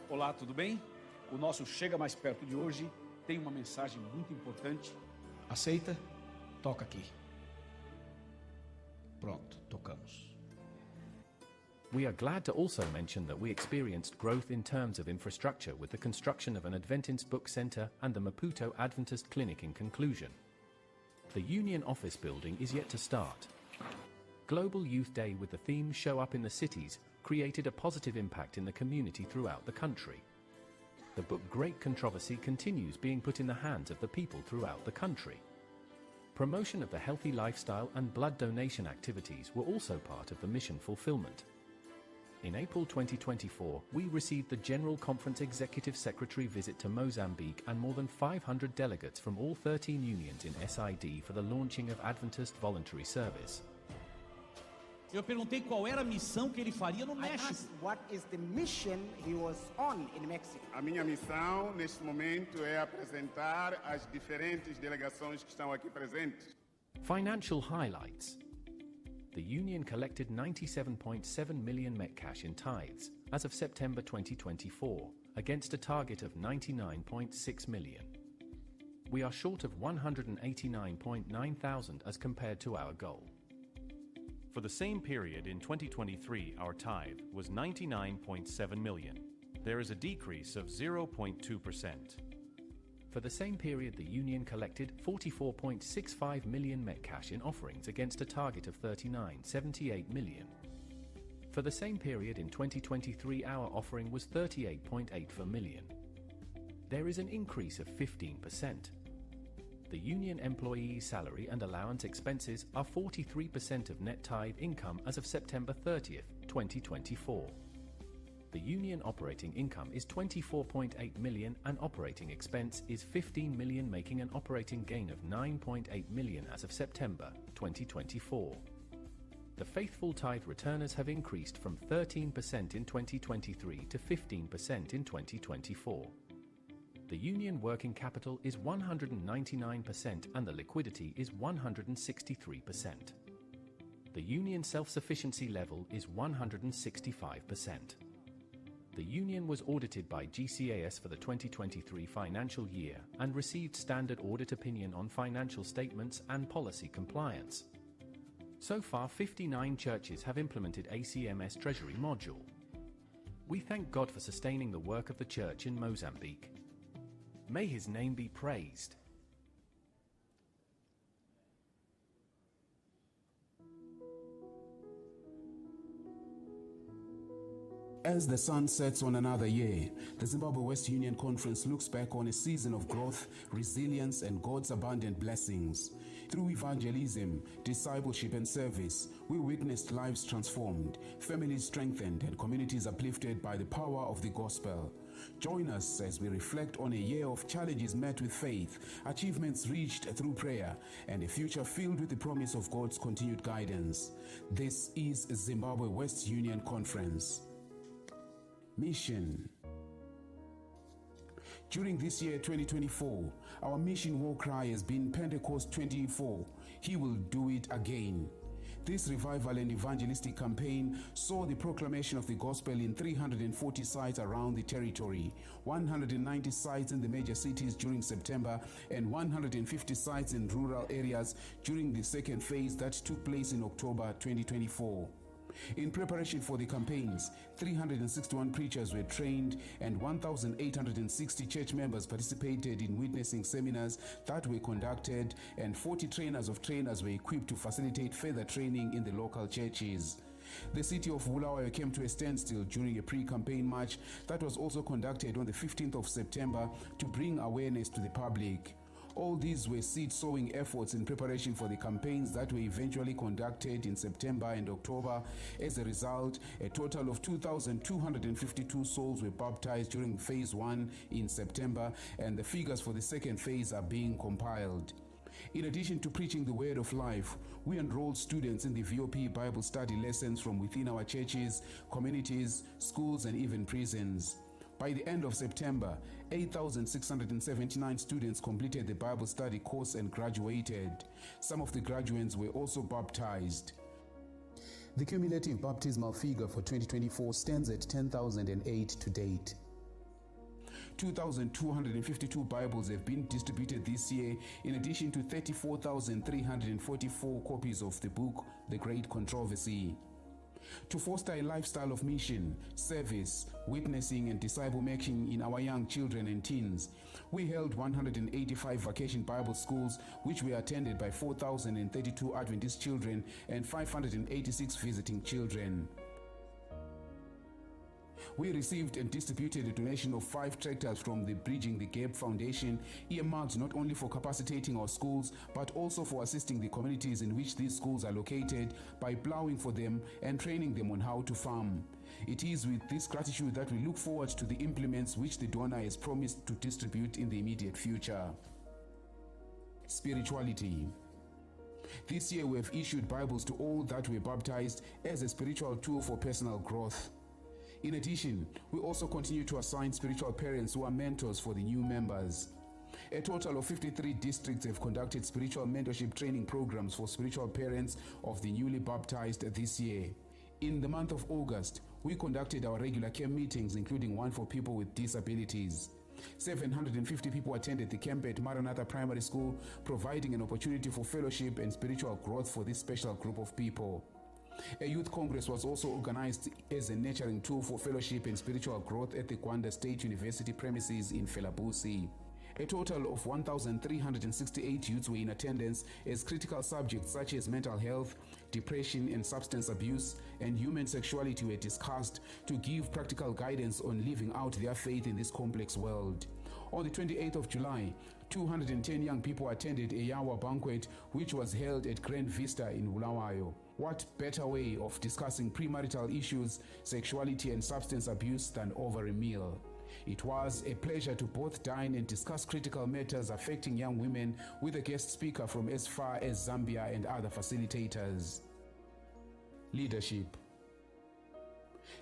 Olá, tudo bem? O nosso Chega Mais Perto de hoje tem uma mensagem muito importante. Aceita? Toca aqui. Pronto, tocamos. We are glad to also mention that we experienced growth in terms of infrastructure with the construction of an Adventist Book Center and the Maputo Adventist Clinic in conclusion. The Union office building is yet to start. Global Youth Day with the theme Show Up in the Cities created a positive impact in the community throughout the country. The book Great Controversy continues being put in the hands of the people throughout the country. Promotion of the healthy lifestyle and blood donation activities were also part of the mission fulfillment. In April 2024, we received the General Conference Executive Secretary visit to Mozambique and more than 500 delegates from all 13 unions in SID for the launching of Adventist Voluntary Service. Eu perguntei qual era a missão que ele faria no I México. asked what is the mission he was on in Mexico. A minha missão neste momento é apresentar as diferentes delegações que estão aqui presentes. Financial highlights. The union collected 97.7 million Metcash in tithes as of September 2024, against a target of 99.6 million. We are short of 189.9 thousand as compared to our goal. For the same period in 2023, our tithe was 99.7 million. There is a decrease of 0.2%. For the same period, the union collected 44.65 million Metcash in offerings against a target of 39.78 million. For the same period in 2023, our offering was 38.84 million. There is an increase of 15%. The union employee's salary and allowance expenses are 43% of net tithe income as of September 30th, 2024. The union operating income is 24.8 million and operating expense is 15 million, making an operating gain of 9.8 million as of September 2024. The faithful tithe returners have increased from 13% in 2023 to 15% in 2024. The union working capital is 199% and the liquidity is 163%. The union self-sufficiency level is 165%. The union was audited by GCAS for the 2023 financial year and received standard audit opinion on financial statements and policy compliance. So far, 59 churches have implemented ACMS Treasury module. We thank God for sustaining the work of the church in Mozambique. May His name be praised. As the sun sets on another year, the Zimbabwe West Union Conference looks back on a season of growth, resilience, and God's abundant blessings. Through evangelism, discipleship, and service, we witnessed lives transformed, families strengthened, and communities uplifted by the power of the gospel. Join us as we reflect on a year of challenges met with faith, achievements reached through prayer, and a future filled with the promise of God's continued guidance. This is Zimbabwe West Union Conference. Mission. During this year 2024, our mission war cry has been Pentecost 24. He will do it again. This revival and evangelistic campaign saw the proclamation of the gospel in 340 sites around the territory, 190 sites in the major cities during September, and 150 sites in rural areas during the second phase that took place in October 2024. In preparation for the campaigns, 361 preachers were trained and 1,860 church members participated in witnessing seminars that were conducted, and 40 trainers of trainers were equipped to facilitate further training in the local churches. The city of Bulawayo came to a standstill during a pre-campaign march that was also conducted on the 15th of September to bring awareness to the public. All these were seed-sowing efforts in preparation for the campaigns that were eventually conducted in September and October. As a result, a total of 2,252 souls were baptized during Phase 1 in September, and the figures for the second phase are being compiled. In addition to preaching the word of life, we enrolled students in the VOP Bible study lessons from within our churches, communities, schools, and even prisons. By the end of September, 8,679 students completed the Bible study course and graduated. Some of the graduates were also baptized. The cumulative baptismal figure for 2024 stands at 10,008 to date. 2,252 Bibles have been distributed this year, in addition to 34,344 copies of the book, The Great Controversy. To foster a lifestyle of mission, service, witnessing, and disciple-making in our young children and teens, we held 185 vacation Bible schools, which were attended by 4,032 Adventist children and 586 visiting children. We received and distributed a donation of 5 tractors from the Bridging the Gap Foundation, earmarked not only for capacitating our schools, but also for assisting the communities in which these schools are located by plowing for them and training them on how to farm. It is with this gratitude that we look forward to the implements which the donor has promised to distribute in the immediate future. Spirituality. This year we have issued Bibles to all that were baptized as a spiritual tool for personal growth. In addition, we also continue to assign spiritual parents who are mentors for the new members. A total of 53 districts have conducted spiritual mentorship training programs for spiritual parents of the newly baptized this year. In the month of August, we conducted our regular camp meetings, including one for people with disabilities. 750 people attended the camp at Maranatha Primary School, providing an opportunity for fellowship and spiritual growth for this special group of people. A youth congress was also organized as a nurturing tool for fellowship and spiritual growth at the Gwanda State University premises in Felabusi. A total of 1,368 youths were in attendance as critical subjects such as mental health, depression and substance abuse, and human sexuality were discussed to give practical guidance on living out their faith in this complex world. On the 28th of July, 210 young people attended a Yawa banquet which was held at Grand Vista in Bulawayo. What better way of discussing premarital issues, sexuality and substance abuse than over a meal? It was a pleasure to both dine and discuss critical matters affecting young women with a guest speaker from as far as Zambia and other facilitators. Leadership.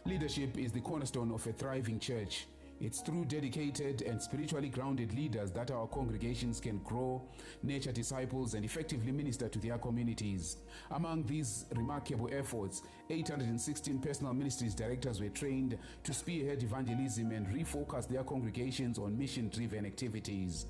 Leadership is the cornerstone of a thriving church. It's through dedicated and spiritually grounded leaders that our congregations can grow, nurture disciples, and effectively minister to their communities. Among these remarkable efforts, 816 personal ministries directors were trained to spearhead evangelism and refocus their congregations on mission-driven activities.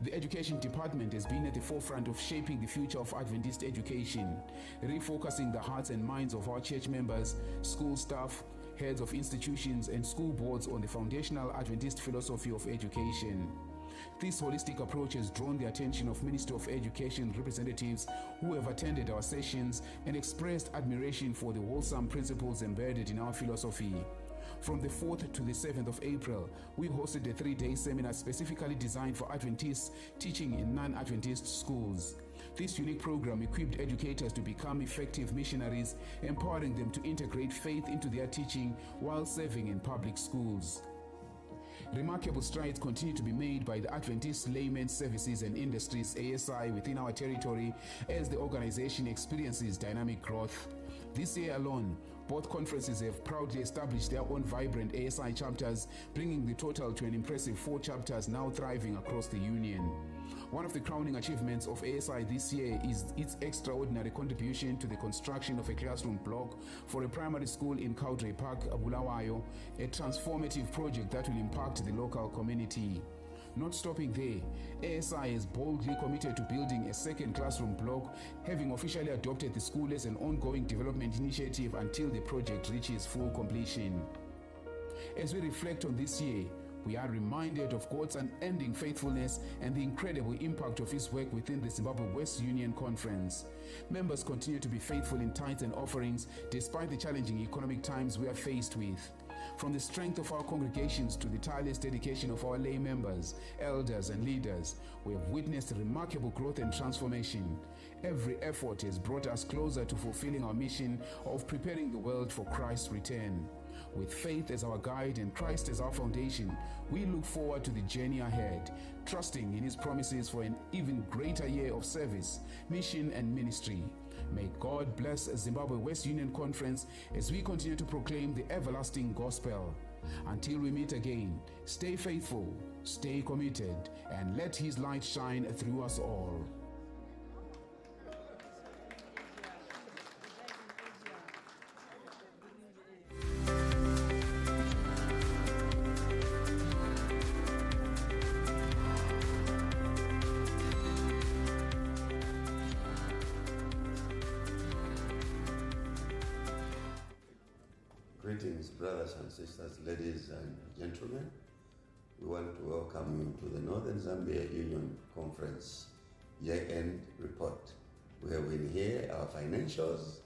The Education Department has been at the forefront of shaping the future of Adventist education, refocusing the hearts and minds of our church members, school staff, heads of institutions and school boards on the foundational Adventist philosophy of education. This holistic approach has drawn the attention of Ministry of Education representatives who have attended our sessions and expressed admiration for the wholesome principles embedded in our philosophy. From the 4th to the 7th of April, we hosted a 3-day seminar specifically designed for Adventists teaching in non-Adventist schools. This unique program equipped educators to become effective missionaries, empowering them to integrate faith into their teaching while serving in public schools. Remarkable strides continue to be made by the Adventist Laymen's Services and Industries ASI within our territory as the organization experiences dynamic growth. This year alone, both conferences have proudly established their own vibrant ASI chapters, bringing the total to an impressive 4 chapters now thriving across the Union. One of the crowning achievements of ASI this year is its extraordinary contribution to the construction of a classroom block for a primary school in Caudray Park, Bulawayo, a transformative project that will impact the local community. Not stopping there, ASI is boldly committed to building a second classroom block, having officially adopted the school as an ongoing development initiative until the project reaches full completion. As we reflect on this year, we are reminded of God's unending faithfulness and the incredible impact of His work within the Zimbabwe West Union Conference. Members continue to be faithful in tithes and offerings despite the challenging economic times we are faced with. From the strength of our congregations to the tireless dedication of our lay members, elders, and leaders, we have witnessed remarkable growth and transformation. Every effort has brought us closer to fulfilling our mission of preparing the world for Christ's return. With faith as our guide and Christ as our foundation, we look forward to the journey ahead, trusting in His promises for an even greater year of service, mission, and ministry. May God bless Zimbabwe West Union Conference as we continue to proclaim the everlasting gospel. Until we meet again, stay faithful, stay committed, and let His light shine through us all. Greetings, brothers and sisters, ladies and gentlemen. We want to welcome you to the Northern Zambia Union Conference year-end report, where we'll hear our financials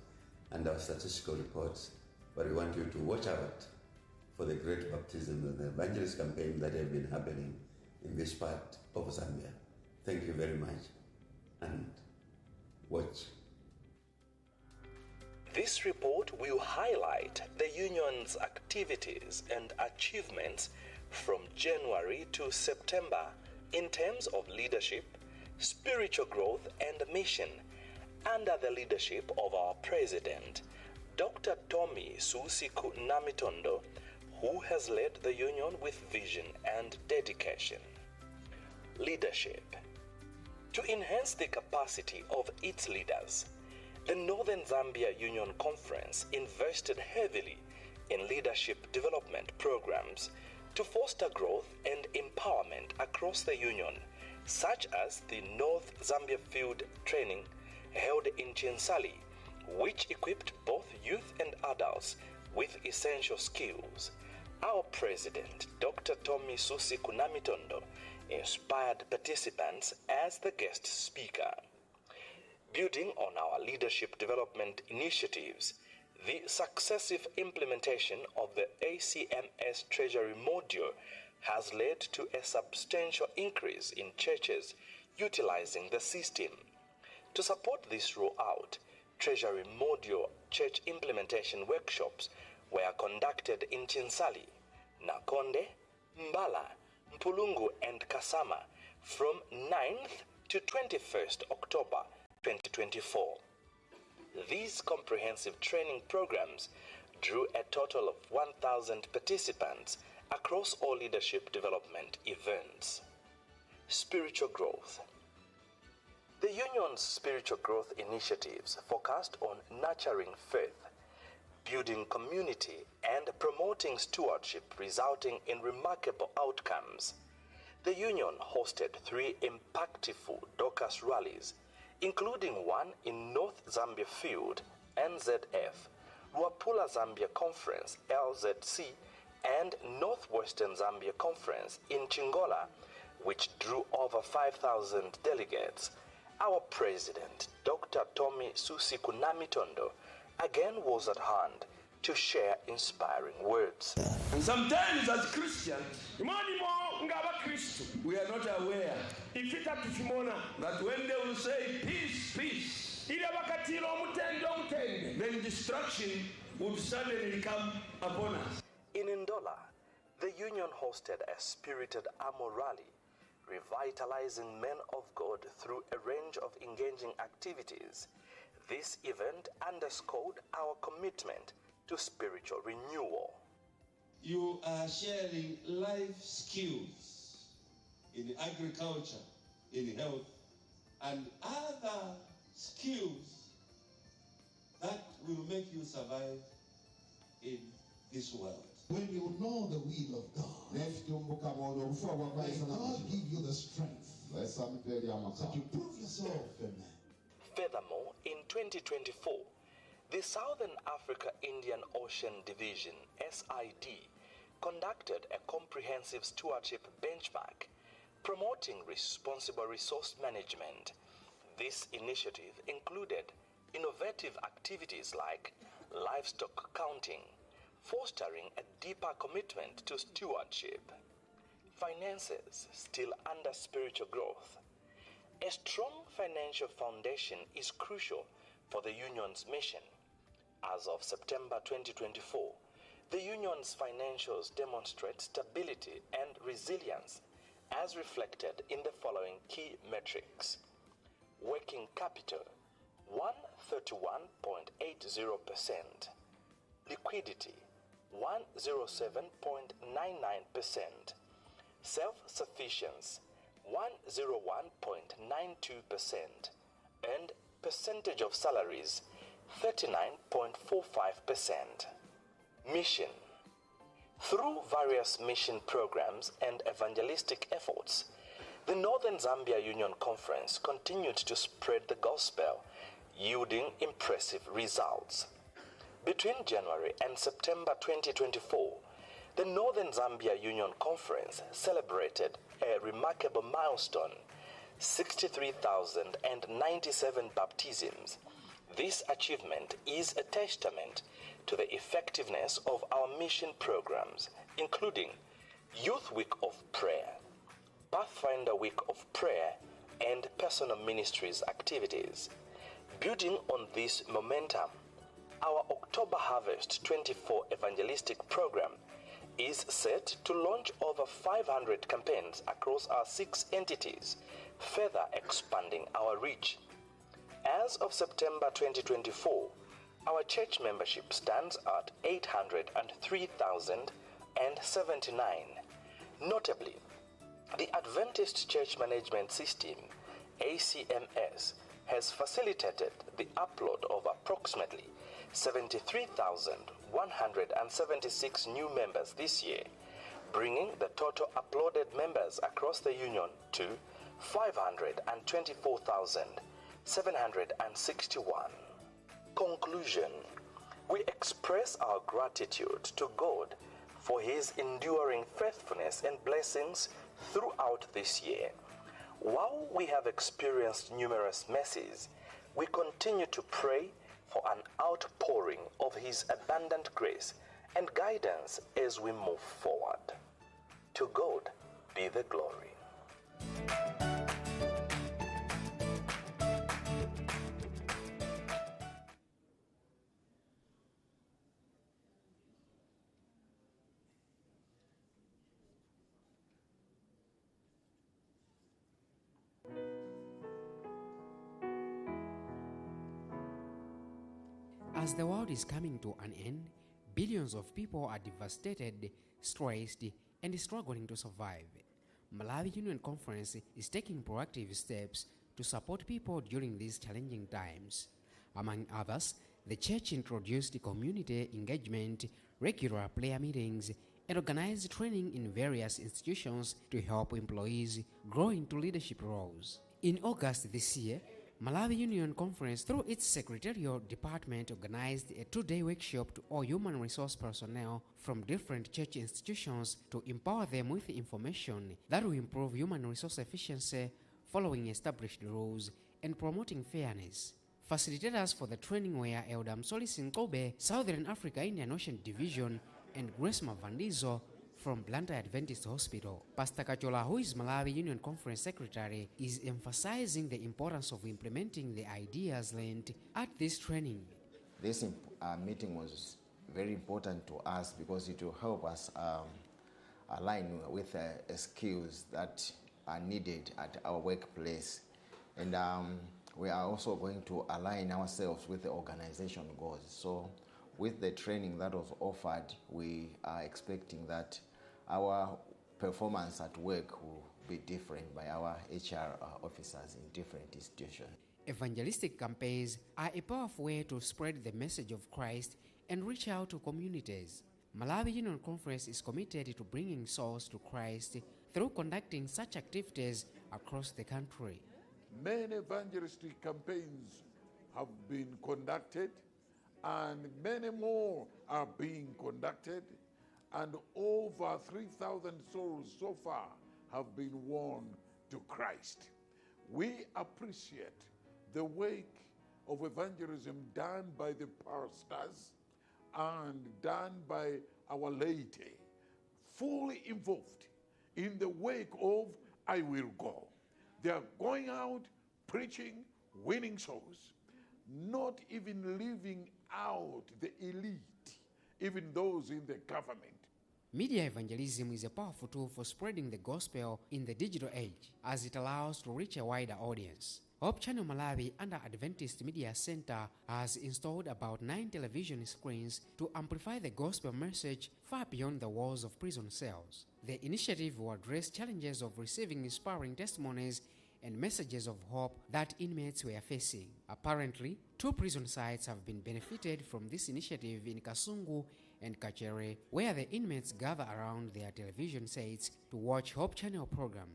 and our statistical reports, but we want you to watch out for the great baptism and the evangelist campaign that have been happening in this part of Zambia. Thank you very much, and watch. This report will highlight the Union's activities and achievements from January to September in terms of leadership, spiritual growth, and mission under the leadership of our President, Dr. Tommy Susiku Namitondo, who has led the Union with vision and dedication. Leadership. To enhance the capacity of its leaders, the Northern Zambia Union Conference invested heavily in leadership development programs to foster growth and empowerment across the Union, such as the North Zambia Field Training held in Chinsali, which equipped both youth and adults with essential skills. Our President, Dr. Tommy Susiku Namitondo, inspired participants as the guest speaker. Building on our leadership development initiatives, the successive implementation of the ACMS Treasury module has led to a substantial increase in churches utilizing the system. To support this rollout, Treasury Module Church implementation workshops were conducted in Chinsali, Nakonde, Mbala, Mpulungu and Kasama from 9th to 21st October 2024. These comprehensive training programs drew a total of 1,000 participants across all leadership development events. Spiritual growth. The Union's spiritual growth initiatives focused on nurturing faith, building community, and promoting stewardship, resulting in remarkable outcomes. The Union hosted 3 impactful Dorcas rallies, including one in North Zambia Field, NZF, Luapula Zambia Conference, LZC, and Northwestern Zambia Conference in Chingola, which drew over 5,000 delegates. Our president, Dr. Tommy Susiku Namitondo, again was at hand to share inspiring words. And sometimes as Christians, we are not aware that when they will say peace, peace, then destruction would suddenly come upon us. In Ndola, the Union hosted a spirited armor rally, revitalizing men of God through a range of engaging activities. This event underscored our commitment to spiritual renewal. You are sharing life skills in agriculture, in health, and other skills that will make you survive in this world. When you know the will of God, may God give you the strength that you prove yourself. Amen. Furthermore, in 2024, the Southern Africa Indian Ocean Division, SID, conducted a comprehensive stewardship benchmark promoting responsible resource management. This initiative included innovative activities like livestock counting, fostering a deeper commitment to stewardship. Finances still under spiritual growth. A strong financial foundation is crucial for the Union's mission. As of September 2024, the Union's financials demonstrate stability and resilience as reflected in the following key metrics. Working capital, 131.80%. Liquidity, 107.99%. Self-sufficiency, 101.92%. And percentage of salaries, 39.45%. Mission. Through various mission programs and evangelistic efforts, the Northern Zambia Union Conference continued to spread the gospel, yielding impressive results. Between January and September 2024, the Northern Zambia Union Conference celebrated a remarkable milestone: 63,097 baptisms. This achievement is a testament to the effectiveness of our mission programs, including Youth Week of Prayer, Pathfinder Week of Prayer, and personal ministries activities. Building on this momentum, our October Harvest 24 evangelistic program is set to launch over 500 campaigns across our 6 entities, further expanding our reach. As of September 2024, our church membership stands at 803,079. Notably, the Adventist Church Management System, ACMS, has facilitated the upload of approximately 73,176 new members this year, bringing the total uploaded members across the Union to 524,761. Conclusion. We express our gratitude to God for His enduring faithfulness and blessings throughout this year. While we have experienced numerous mercies, we continue to pray for an outpouring of His abundant grace and guidance as we move forward. To God be the glory. As the world is coming to an end, billions of people are devastated, stressed, and struggling to survive. Malawi Union Conference is taking proactive steps to support people during these challenging times. Among others, the church introduced community engagement, regular prayer meetings, and organized training in various institutions to help employees grow into leadership roles. In August this year, Malawi Union Conference, through its secretarial department, organized a 2-day workshop to all human resource personnel from different church institutions to empower them with information that will improve human resource efficiency, following established rules, and promoting fairness. Facilitators for the training were Elder Msoli Sinkobe, Southern Africa Indian Ocean Division, and Grace Mavandizo from Blantyre Adventist Hospital. Pastor Kachola, who is Malawi Union Conference Secretary, is emphasizing the importance of implementing the ideas learned at this training. This meeting was very important to us because it will help us align with skills that are needed at our workplace. And we are also going to align ourselves with the organization goals. So with the training that was offered, we are expecting that our performance at work will be different by our HR officers in different institutions. Evangelistic campaigns are a powerful way to spread the message of Christ and reach out to communities. Malawi Union Conference is committed to bringing souls to Christ through conducting such activities across the country. Many evangelistic campaigns have been conducted, and many more are being conducted, and over 3,000 souls so far have been won to Christ. We appreciate the work of evangelism done by the pastors and done by our laity, fully involved in the work of I Will Go. They are going out, preaching, winning souls, not even leaving out the elite, even those in the government. Media evangelism is a powerful tool for spreading the gospel in the digital age, as it allows to reach a wider audience. Hope Channel Malawi under Adventist Media Center has installed about 9 television screens to amplify the gospel message far beyond the walls of prison cells. The initiative will address challenges of receiving inspiring testimonies and messages of hope that inmates were facing. Apparently, 2 prison sites have been benefited from this initiative in Kasungu and Kachere, where the inmates gather around their television sets to watch Hope Channel program.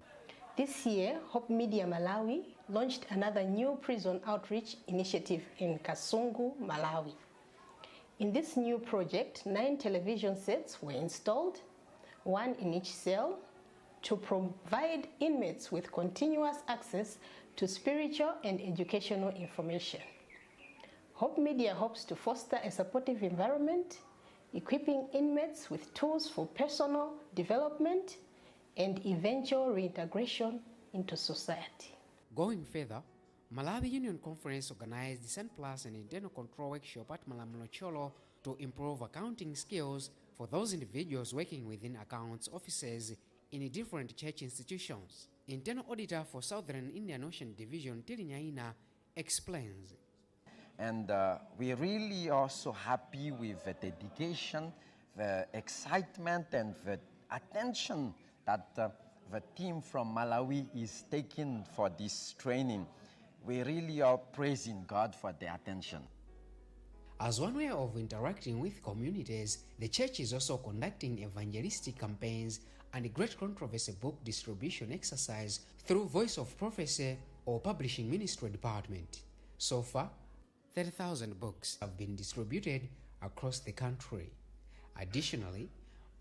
This year, Hope Media Malawi launched another new prison outreach initiative in Kasungu, Malawi. In this new project, 9 television sets were installed, 1 in each cell, to provide inmates with continuous access to spiritual and educational information. Hope Media hopes to foster a supportive environment, equipping inmates with tools for personal development and eventual reintegration into society. Going further, Malawi Union Conference organized the St. Plus and Internal Control Workshop at Malamulocholo to improve accounting skills for those individuals working within accounts offices in different church institutions. Internal Auditor for Southern Indian Ocean Division, Tirinyaina, explains. And we're really also happy with the dedication, the excitement, and the attention that the team from Malawi is taking for this training. We really are praising God for the attention. As one way of interacting with communities, the church is also conducting evangelistic campaigns and a Great Controversy book distribution exercise through Voice of Prophecy or Publishing Ministry Department. So far, 30,000 books have been distributed across the country. Additionally,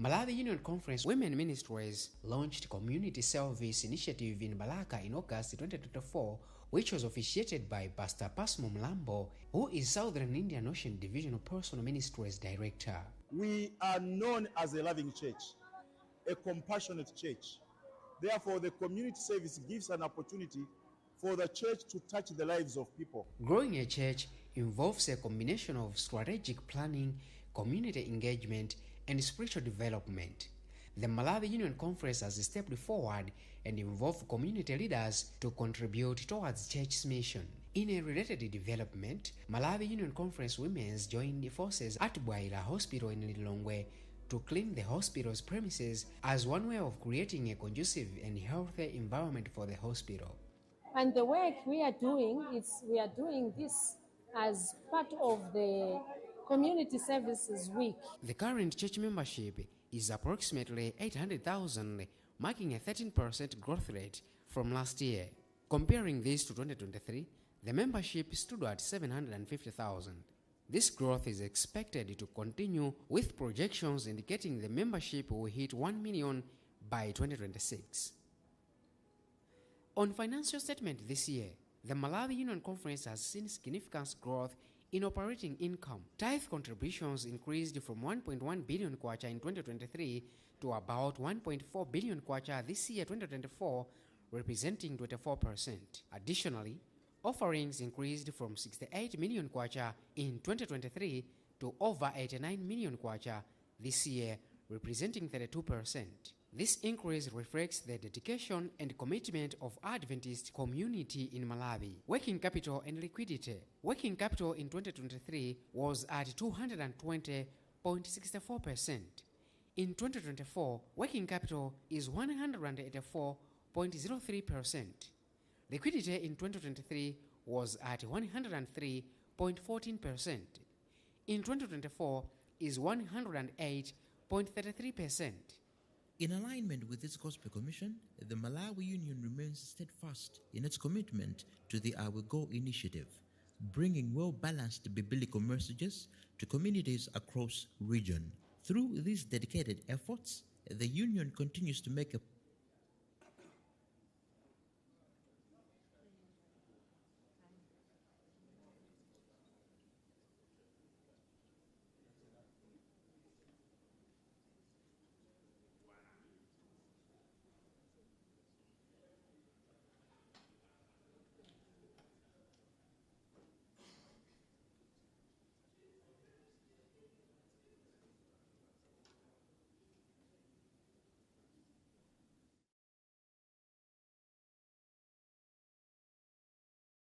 Malawi Union Conference Women Ministries launched Community Service Initiative in Balaka in August 2024, which was officiated by Pastor Pasmo Mlambo, who is Southern Indian Ocean Division Personal Ministries Director. We are known as a loving church, a compassionate church. Therefore, the community service gives an opportunity for the church to touch the lives of people. Growing a church involves a combination of strategic planning, community engagement, and spiritual development. The Malawi Union Conference has stepped forward and involved community leaders to contribute towards church's mission. In a related development, Malawi Union Conference women joined forces at Bwaila Hospital in Lilongwe to clean the hospital's premises as one way of creating a conducive and healthy environment for the hospital. And the work we are doing this as part of the Community Services Week. The current church membership is approximately 800,000, marking a 13% growth rate from last year. Comparing this to 2023, the membership stood at 750,000. This growth is expected to continue, with projections indicating the membership will hit 1 million by 2026. On financial statement this year, the Malawi Union Conference has seen significant growth in operating income. Tithe contributions increased from 1.1 billion kwacha in 2023 to about 1.4 billion kwacha this year 2024, representing 24%. Additionally, offerings increased from 68 million kwacha in 2023 to over 89 million kwacha this year, representing 32%. This increase reflects the dedication and commitment of Adventist community in Malawi. Working capital and liquidity. Working capital in 2023 was at 220.64%. In 2024, working capital is 184.03%. Liquidity in 2023 was at 103.14%. In 2024 is 108.33%. In alignment with its Gospel Commission, the Malawi Union remains steadfast in its commitment to the I Will Go initiative, bringing well-balanced biblical messages to communities across region. Through these dedicated efforts, the Union continues to make a